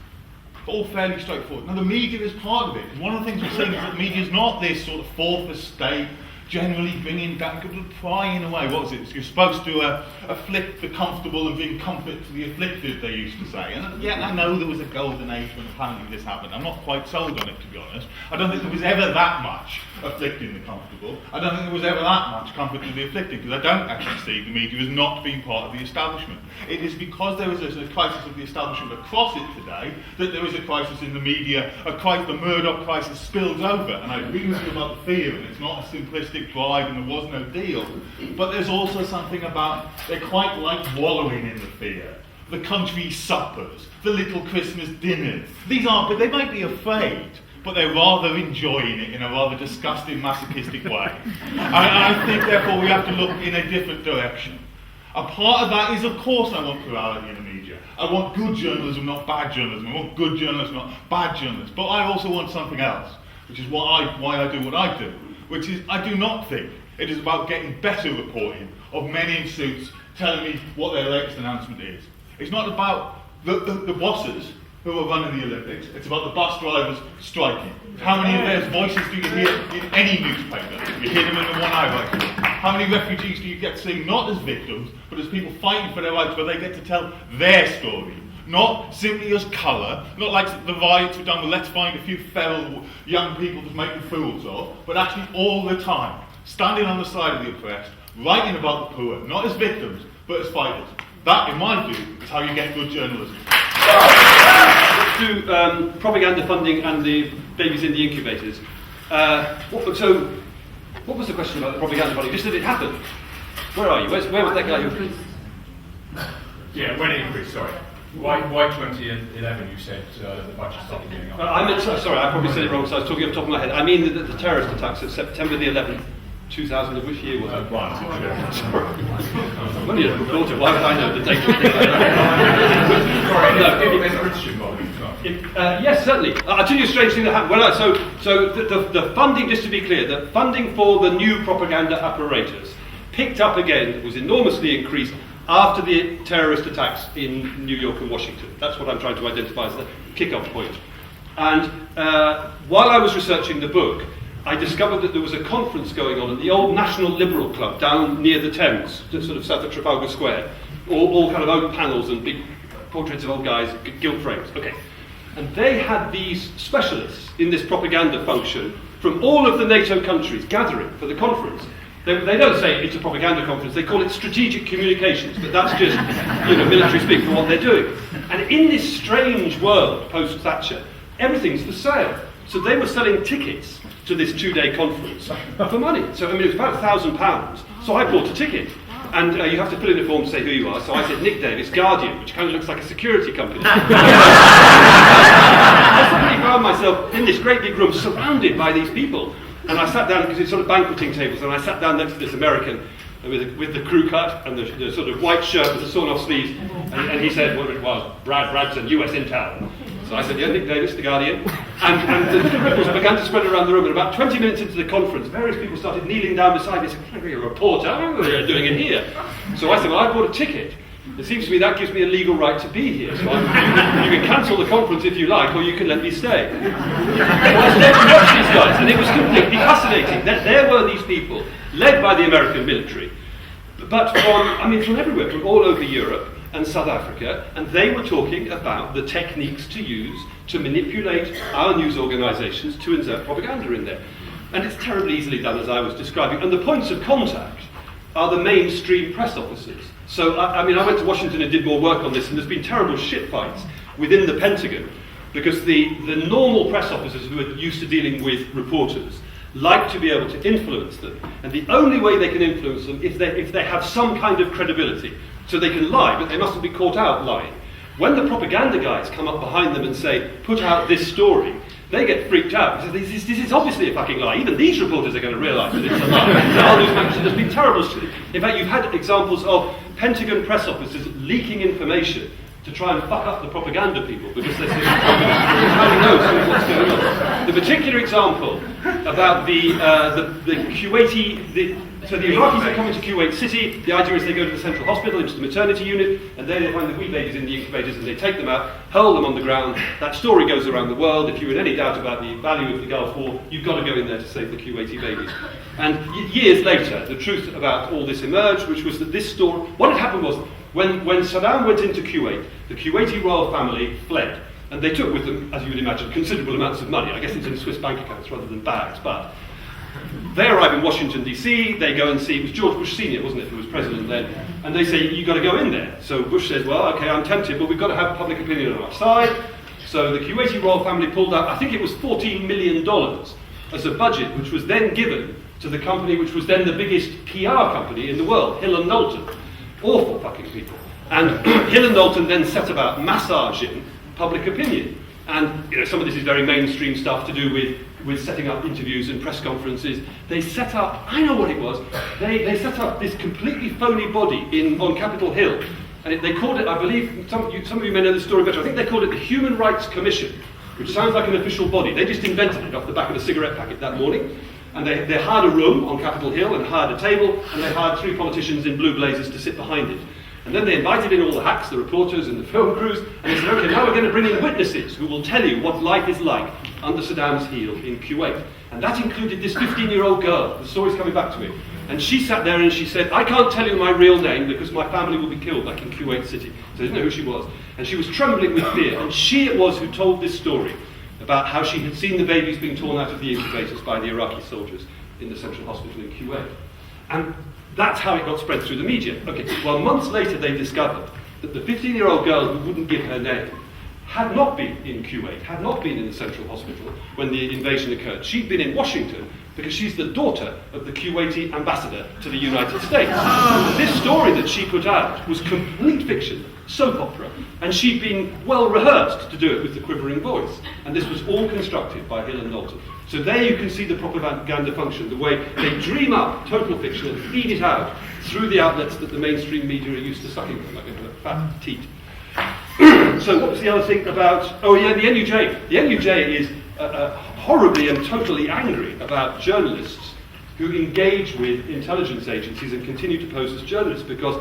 all fairly straightforward. Now, the media is part of it. One of the things we're saying is that the media is not this sort of fourth estate, generally bringing down, prying away. What was it? You're supposed to afflict the comfortable and bring comfort to the afflicted, they used to say. And yeah, I know there was a golden age when apparently this happened. I'm not quite sold on it, to be honest. I don't think there was ever that much afflicting the comfortable. I don't think there was ever that much comfort to the afflicted, because I don't actually see the media as not being part of the establishment. It is because there is a crisis of the establishment across it today that there is a crisis in the media, the Murdoch crisis spills over. And I agree with you about the fear, and it's not a simplistic bribe and there was no deal. But there's also something about, they're quite like wallowing in the fear. The country suppers, the little Christmas dinners. These aren't, but they might be afraid, but they're rather enjoying it in a rather disgusting, masochistic way. I think, therefore, we have to look in a different direction. A part of that is, of course, I want plurality in the media. I want good journalism, not bad journalism. I want good journalism, not bad journalists. But I also want something else, which is why I do what I do, which is I do not think it is about getting better reporting of men in suits telling me what their latest announcement is. It's not about the bosses who are running the Olympics. It's about the bus drivers striking. How many of their voices do you hear in any newspaper? You hear them in the one I write. How many refugees do you get seeing not as victims, but as people fighting for their rights, where they get to tell their story? Not simply as colour, not like the riots were done with let's find a few feral young people to make fools of, but actually all the time, standing on the side of the oppressed, writing about the poor, not as victims, but as fighters. That, in my view, is how you get good journalism. Let's do propaganda funding and the babies in the incubators. So, what was the question about the propaganda funding? Just that it happened. Where are you? Where was that guy who... Yeah, when it increased, sorry. Why 2011 you said the budget stopped getting up? I meant, sorry, I probably said it wrong, so I was talking off the top of my head. I mean the terrorist attacks of September the 11th, 2000, of which year was it? Right. Sorry. I'm only a reporter, why would I know the date? Sorry, if British involved as well. Yes, certainly. I'll tell you a strange thing that happened. The funding, just to be clear, the funding for the new propaganda apparatus picked up again, was enormously increased after the terrorist attacks in New York and Washington. That's what I'm trying to identify as the kick-off point. And while I was researching the book, I discovered that there was a conference going on at the old National Liberal Club down near the Thames, just sort of south of Trafalgar Square, all kind of oak panels and big portraits of old guys, gilt frames. Okay. And they had these specialists in this propaganda function from all of the NATO countries gathering for the conference. They don't say it's a propaganda conference, they call it strategic communications, but that's just military speak for what they're doing. And in this strange world, post-Thatcher, everything's for sale. So they were selling tickets to this 2-day conference for money. So I mean, it was about £1,000. So I bought a ticket. And you have to fill in a form to say who you are. So I said Nick Davies, Guardian, which kind of looks like a security company. I suddenly found myself in this great big room surrounded by these people. And I sat down, because it's sort of banqueting tables, and I sat down next to this American with the crew cut and the sort of white shirt with the sawn-off sleeves. And he said what it was, Brad Bradson, US Intel. So I said, yeah, Nick Davies, the Guardian. And the little ripples began to spread around the room. And about 20 minutes into the conference, various people started kneeling down beside me and saying, you're a reporter, I don't know what you're doing in here. So I said, well, I bought a ticket. It seems to me that gives me a legal right to be here. So you can cancel the conference if you like, or you can let me stay. So I stayed to watch these guys, and it was completely fascinating. There were these people, led by the American military, but from everywhere, from all over Europe and South Africa, and they were talking about the techniques to use to manipulate our news organisations to insert propaganda in there. And it's terribly easily done, as I was describing. And the points of contact are the mainstream press officers. So, I went to Washington and did more work on this, and there's been terrible shit fights within the Pentagon, because the normal press officers who are used to dealing with reporters like to be able to influence them. And the only way they can influence them is if they have some kind of credibility. So they can lie, but they mustn't be caught out lying. When the propaganda guys come up behind them and say, put out this story, they get freaked out. Because this is obviously a fucking lie. Even these reporters are going to realise that it's a lie. There's been terrible... In fact, you've had examples of Pentagon press officers leaking information to try and fuck up the propaganda people, because they're trying to know what's going on. The particular example about the Kuwaiti... So the Iraqis are coming to Kuwait City. The idea is they go to the central hospital, into the maternity unit, and there they find the wee babies in the incubators, and they take them out, hurl them on the ground. That story goes around the world. If you're in any doubt about the value of the Gulf War, you've got to go in there to save the Kuwaiti babies. And years later, the truth about all this emerged, which was that this story... What had happened was, when Saddam went into Kuwait, the Kuwaiti royal family fled. And they took with them, as you would imagine, considerable amounts of money. I guess it's in Swiss bank accounts rather than bags, but... They arrive in Washington, D.C., they go and see, it was George Bush Sr., wasn't it, who was president then, and they say, you've got to go in there. So Bush says, well, okay, I'm tempted, but we've got to have public opinion on our side. So the Kuwaiti royal family pulled out, I think it was $14 million as a budget, which was then given to the company which was then the biggest PR company in the world, Hill & Knowlton. Awful fucking people. And Hill & Knowlton then set about massaging public opinion. And some of this is very mainstream stuff to do with setting up interviews and press conferences. They set up, I know what it was, they set up this completely phony body on Capitol Hill. And they called it, I believe, some of you may know the story better, I think they called it the Human Rights Commission, which sounds like an official body. They just invented it off the back of a cigarette packet that morning. And they hired a room on Capitol Hill and hired a table, and they hired 3 politicians in blue blazers to sit behind it. And then they invited in all the hacks, the reporters and the film crews, and they said, okay, now we're going to bring in witnesses who will tell you what life is like under Saddam's heel in Kuwait. And that included this 15-year-old girl. The story's coming back to me. And she sat there and she said, I can't tell you my real name because my family will be killed back in Kuwait City. So they didn't know who she was. And she was trembling with fear. And she it was who told this story about how she had seen the babies being torn out of the incubators by the Iraqi soldiers in the central hospital in Kuwait. And that's how it got spread through the media. Okay, well, months later they discovered that the 15-year-old girl who wouldn't give her name had not been in Kuwait, had not been in the central hospital when the invasion occurred. She'd been in Washington because she's the daughter of the Kuwaiti ambassador to the United States. This story that she put out was complete fiction, soap opera, and she'd been well rehearsed to do it with the quivering voice. And this was all constructed by Hill and Knowlton. So there you can see the propaganda function, the way they dream up total fiction and feed it out through the outlets that the mainstream media are used to sucking from, like a fat teat. So what was the other thing about... Oh yeah, the NUJ. The NUJ is horribly and totally angry about journalists who engage with intelligence agencies and continue to pose as journalists, because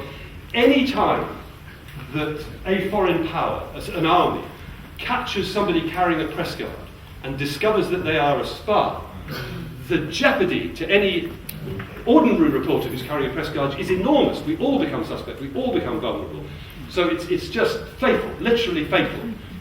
any time that a foreign power, an army, captures somebody carrying a press guard and discovers that they are a spy, the jeopardy to any ordinary reporter who's carrying a press guard is enormous. We all become suspect, we all become vulnerable. So it's just fatal, literally fatal.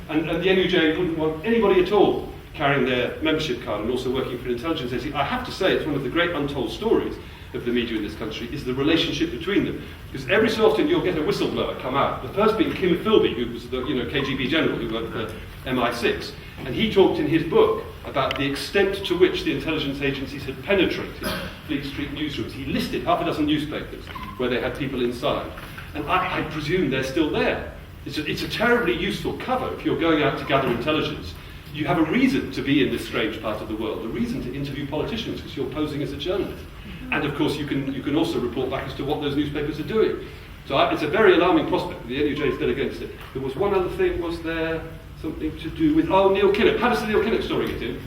And the NUJ wouldn't want anybody at all carrying their membership card and also working for an intelligence agency. I have to say, it's one of the great untold stories of the media in this country is the relationship between them. Because every so often you'll get a whistleblower come out. The first being Kim Philby, who was the KGB general who worked for MI6, and he talked in his book about the extent to which the intelligence agencies had penetrated Fleet Street newsrooms. He listed half a dozen newspapers where they had people inside, and I presume they're still there. It's a terribly useful cover if you're going out to gather intelligence. You have a reason to be in this strange part of the world, a reason to interview politicians because you're posing as a journalist. And of course you can also report back as to what those newspapers are doing. So it's a very alarming prospect. The NUJ is dead against it. There was one other thing, was there something to do with, Neil Kinnock. How does the Neil Kinnock story get in?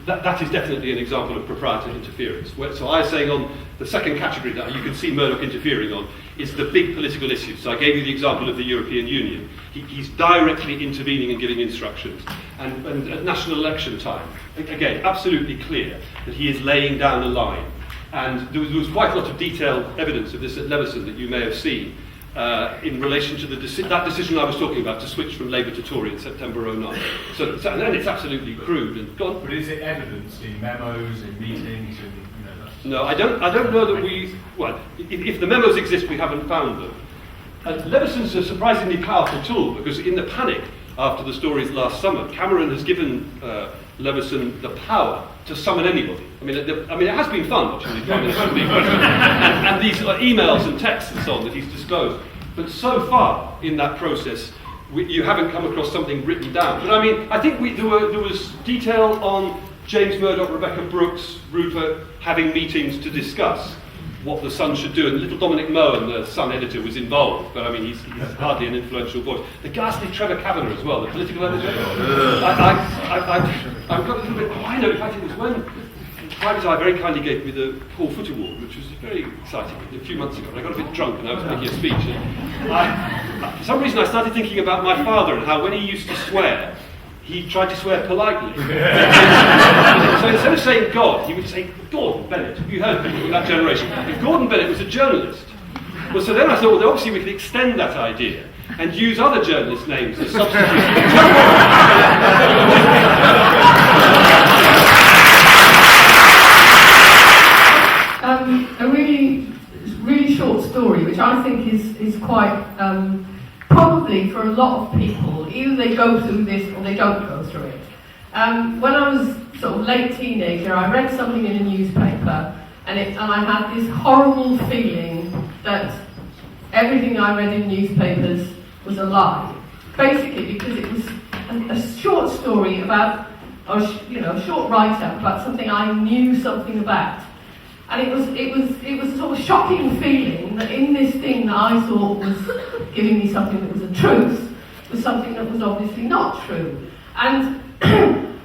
That is definitely an example of proprietary interference. So I was saying on the second category that you can see Murdoch interfering on is the big political issues. So I gave you the example of the European Union. He's directly intervening and giving instructions. And at national election time, again, absolutely clear that he is laying down a line. And there was quite a lot of detailed evidence of this at Leveson that you may have seen in relation to that decision I was talking about to switch from Labour to Tory in September 2009. So and it's absolutely crude and gone. But is it evidenced in memos, in meetings, No, I don't know that we. Well, if the memos exist, we haven't found them. And Leveson's a surprisingly powerful tool because in the panic after the stories last summer, Cameron has given Leveson the power to summon anybody. I mean, it has been fun watching these Prime Ministers being questioned, and these emails and texts and so on that he's disclosed. But so far in that process, you haven't come across something written down. But I mean, I think there was detail on James Murdoch, Rebecca Brooks, Rupert having meetings to discuss what the Sun should do, and little Dominic Mohan, the Sun editor, was involved, but I mean, he's hardly an influential voice. The ghastly Trevor Kavanagh as well, the political editor. I've got a little bit, I know, in fact it was when Private Eye very kindly gave me the Paul Foot Award, which was very exciting, a few months ago, and I got a bit drunk and I was making a speech, and for some reason I started thinking about my father and how when he used to swear, he tried to swear politely. So instead of saying God, he would say Gordon Bennett. You heard people of that generation. If Gordon Bennett was a journalist. Well, so then I thought, well, obviously we could extend that idea and use other journalist names as substitutes. A really short story, which I think is quite... probably for a lot of people, either they go through this or they don't go through it. When I was sort of late teenager, I read something in a newspaper, and I had this horrible feeling that everything I read in newspapers was a lie. Basically, because it was a short story about, a short write-up about something I knew something about. And it was a sort of shocking feeling that in this thing that I thought was giving me something that was a truth, was something that was obviously not true. And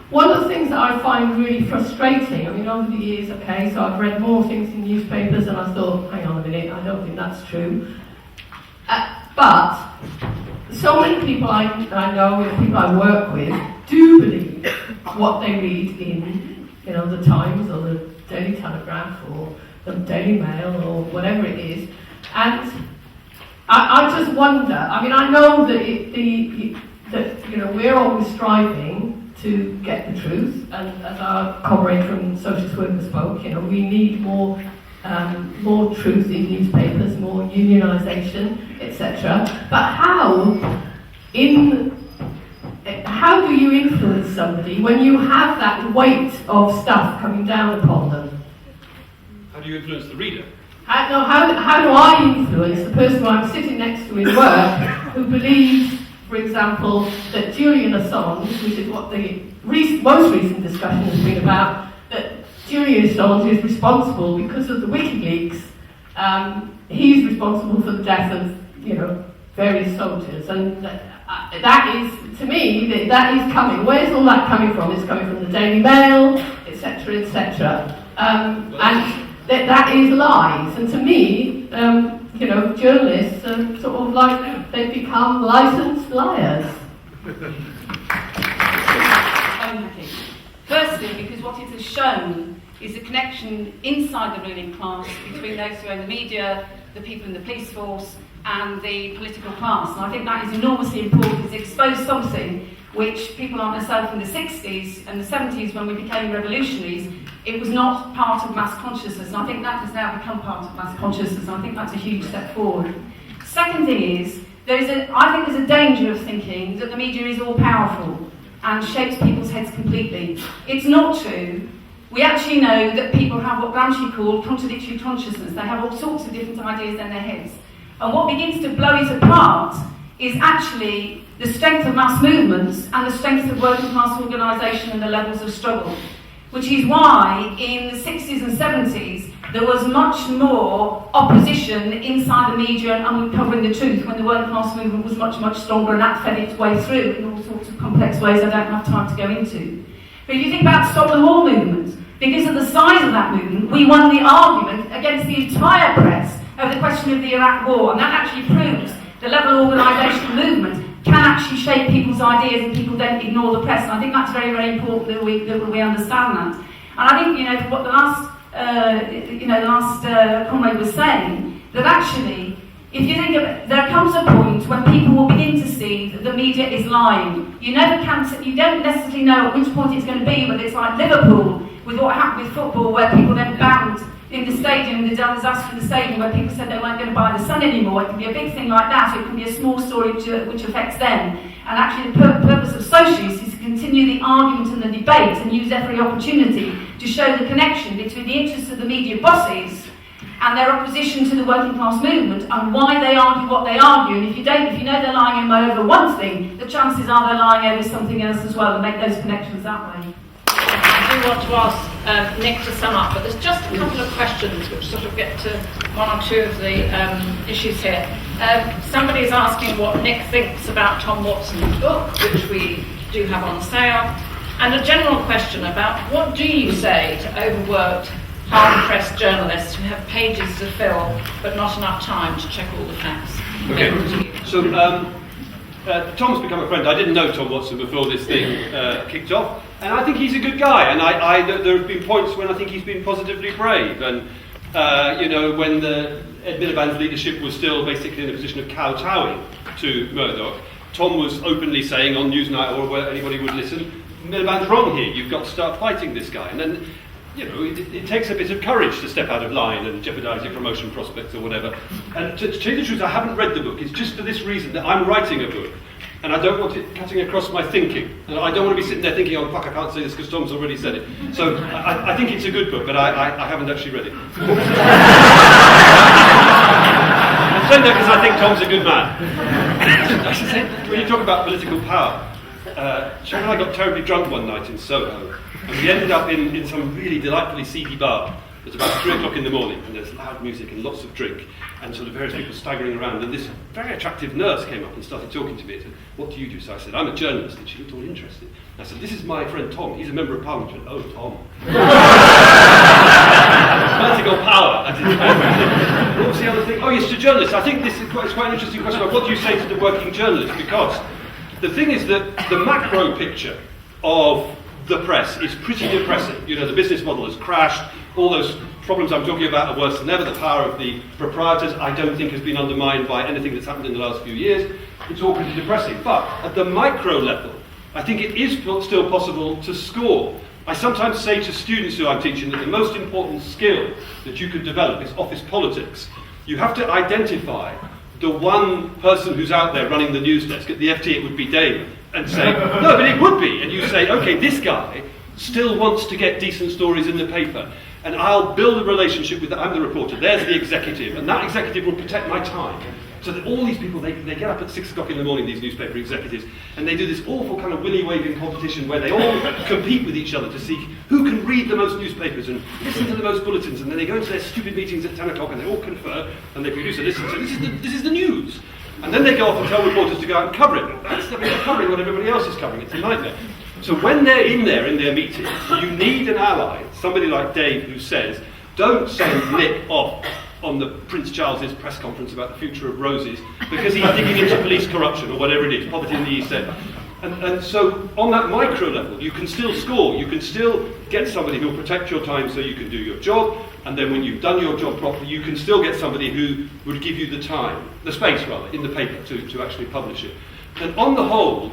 one of the things that I find really frustrating, I mean, over the years, okay, so I've read more things in newspapers and I thought, hang on a minute, I don't think that's true. But so many people I know and people I work with do believe what they read in, the Times or the Daily Telegraph or the Daily Mail or whatever it is, and I just wonder. I mean, I know that we're always striving to get the truth, and as our comrade from Socialist Workers spoke, we need more truth in newspapers, more unionisation, etc. But how do you influence somebody when you have that weight of stuff coming down upon them? How do you influence the reader? How do I influence the person who I'm sitting next to in work who believes, for example, that Julian Assange, which is what the most recent discussion has been about, that Julian Assange is responsible because of the WikiLeaks, he's responsible for the death of, various soldiers, and that is, to me, that is coming. Where's all that coming from? It's coming from the Daily Mail, etc., etc. And that is lies. And to me, journalists are sort of like, they've become licensed liars. Firstly, because what it has shown is a connection inside the ruling class between those who own the media, the people in the police force, and the political class. And I think that is enormously important. It's exposed something which people like myself in the 60s and the 70s, when we became revolutionaries, it was not part of mass consciousness, and I think that has now become part of mass consciousness, and I think that's a huge step forward. Second thing is, I think there's a danger of thinking that the media is all-powerful and shapes people's heads completely. It's not true. We actually know that people have what Gramsci called contradictory consciousness. They have all sorts of different ideas in their heads. And what begins to blow it apart is actually the strength of mass movements and the strength of working class organisation and the levels of struggle. Which is why in the 60s and 70s there was much more opposition inside the media and uncovering the truth when the working class movement was much, much stronger, and that fed its way through in all sorts of complex ways I don't have time to go into. But if you think about the Stop the War movement, because of the size of that movement, we won the argument against the entire press over the question of the Iraq war, and that actually proves the level of organisational movement can actually shape people's ideas and people don't ignore the press. And I think that's very, very important that we understand that. And I think, what the last comrade was saying, that actually, if you think of it, there comes a point when people will begin to see that the media is lying. You don't necessarily know at which point it's going to be, but it's like Liverpool with what happened with football, where people then banned in the stadium, the disaster in the stadium, where people said they weren't going to buy the Sun anymore. It can be a big thing like that, or it can be a small story which affects them. And actually the purpose of socialists is to continue the argument and the debate and use every opportunity to show the connection between the interests of the media bosses and their opposition to the working class movement and why they argue what they argue. And if you know they're lying over one thing, the chances are they're lying over something else as well, and make those connections that way. I do want to ask Nick to sum up, but there's just a couple of questions which sort of get to one or two of the issues here. Somebody is asking what Nick thinks about Tom Watson's book, which we do have on sale, and a general question about what do you say to overworked, hard-pressed journalists who have pages to fill but not enough time to check all the facts? Okay, so Tom's become a friend. I didn't know Tom Watson before this thing kicked off, and I think he's a good guy, and there have been points when I think he's been positively brave, and when the Ed Miliband's leadership was still basically in a position of kowtowing to Murdoch, Tom was openly saying on Newsnight, or where anybody would listen, Miliband's wrong here, you've got to start fighting this guy. And then, it takes a bit of courage to step out of line and jeopardise your promotion prospects or whatever. And to tell you the truth, I haven't read the book. It's just for this reason that I'm writing a book, and I don't want it cutting across my thinking. And I don't want to be sitting there thinking, oh fuck, I can't say this because Tom's already said it. So I think it's a good book, but I haven't actually read it. I'm saying that because I think Tom's a good man. When you talk about political power, Sean and I got terribly drunk one night in Soho, and we ended up in some really delightfully seedy bar. It was about 3 o'clock in the morning, and there's loud music and lots of drink, and sort of various people staggering around, and this very attractive nurse came up and started talking to me and said, what do you do? So I said, I'm a journalist, and she looked all interested. I said, this is my friend Tom, he's a member of Parliament. She went, oh, Tom. Political power. I didn't. What was the other thing? Oh, yes, to journalists. I think this is quite an interesting question of what do you say to the working journalist, because the thing is that the macro picture of the press is pretty depressing. The business model has crashed. All those problems I'm talking about are worse than ever. The power of the proprietors, I don't think, has been undermined by anything that's happened in the last few years. It's all pretty depressing. But at the micro level, I think it is still possible to score. I sometimes say to students who I'm teaching that the most important skill that you can develop is office politics. You have to identify the one person who's out there running the news desk. At the FT it would be Dave, and say, no, but it would be. And you say, okay, this guy still wants to get decent stories in the paper, and I'll build a relationship with I'm the reporter, there's the executive, and that executive will protect my time. So that all these people, they get up at 6 o'clock in the morning, these newspaper executives, and they do this awful kind of willy-waving competition where they all compete with each other to see who can read the most newspapers and listen to the most bulletins, and then they go into their stupid meetings at 10 o'clock and they all confer, and they produce a list and say, this is the news. And then they go off and tell reporters to go out and cover it. They're covering what everybody else is covering. It's a nightmare. So when they're in their meetings, you need an ally, somebody like Dave, who says, don't send Nick off on the Prince Charles's press conference about the future of roses because he's digging into police corruption or whatever it is, poverty in the East End. And so on that micro level, you can still score. You can still get somebody who will protect your time so you can do your job, and then when you've done your job properly, you can still get somebody who would give you the time, the space rather, in the paper to actually publish it. And on the whole,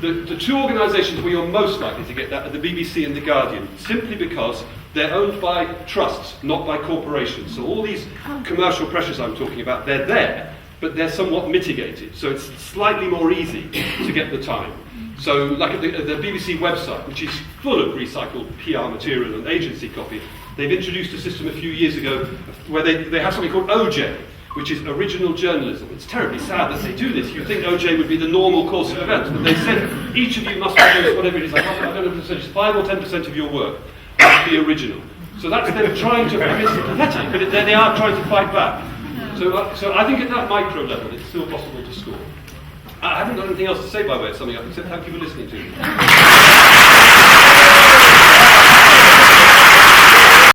the two organisations where you're most likely to get that are the BBC and the Guardian, simply because They're owned by trusts, not by corporations. So all these commercial pressures I'm talking about, they're there, but they're somewhat mitigated. So it's slightly more easy to get the time. So like at the BBC website, which is full of recycled PR material and agency copy, they've introduced a system a few years ago where they have something called OJ, which is original journalism. It's terribly sad that they do this. You'd think OJ would be the normal course of events, but they said each of you must produce whatever it is, I don't know the percentage, 5 or 10% of your work must be original. So that's them trying to, I mean, it's pathetic, but they are trying to fight back. So I think at that micro level, it's still possible to score. I haven't got anything else to say by way of summing up, except thank you for listening to me.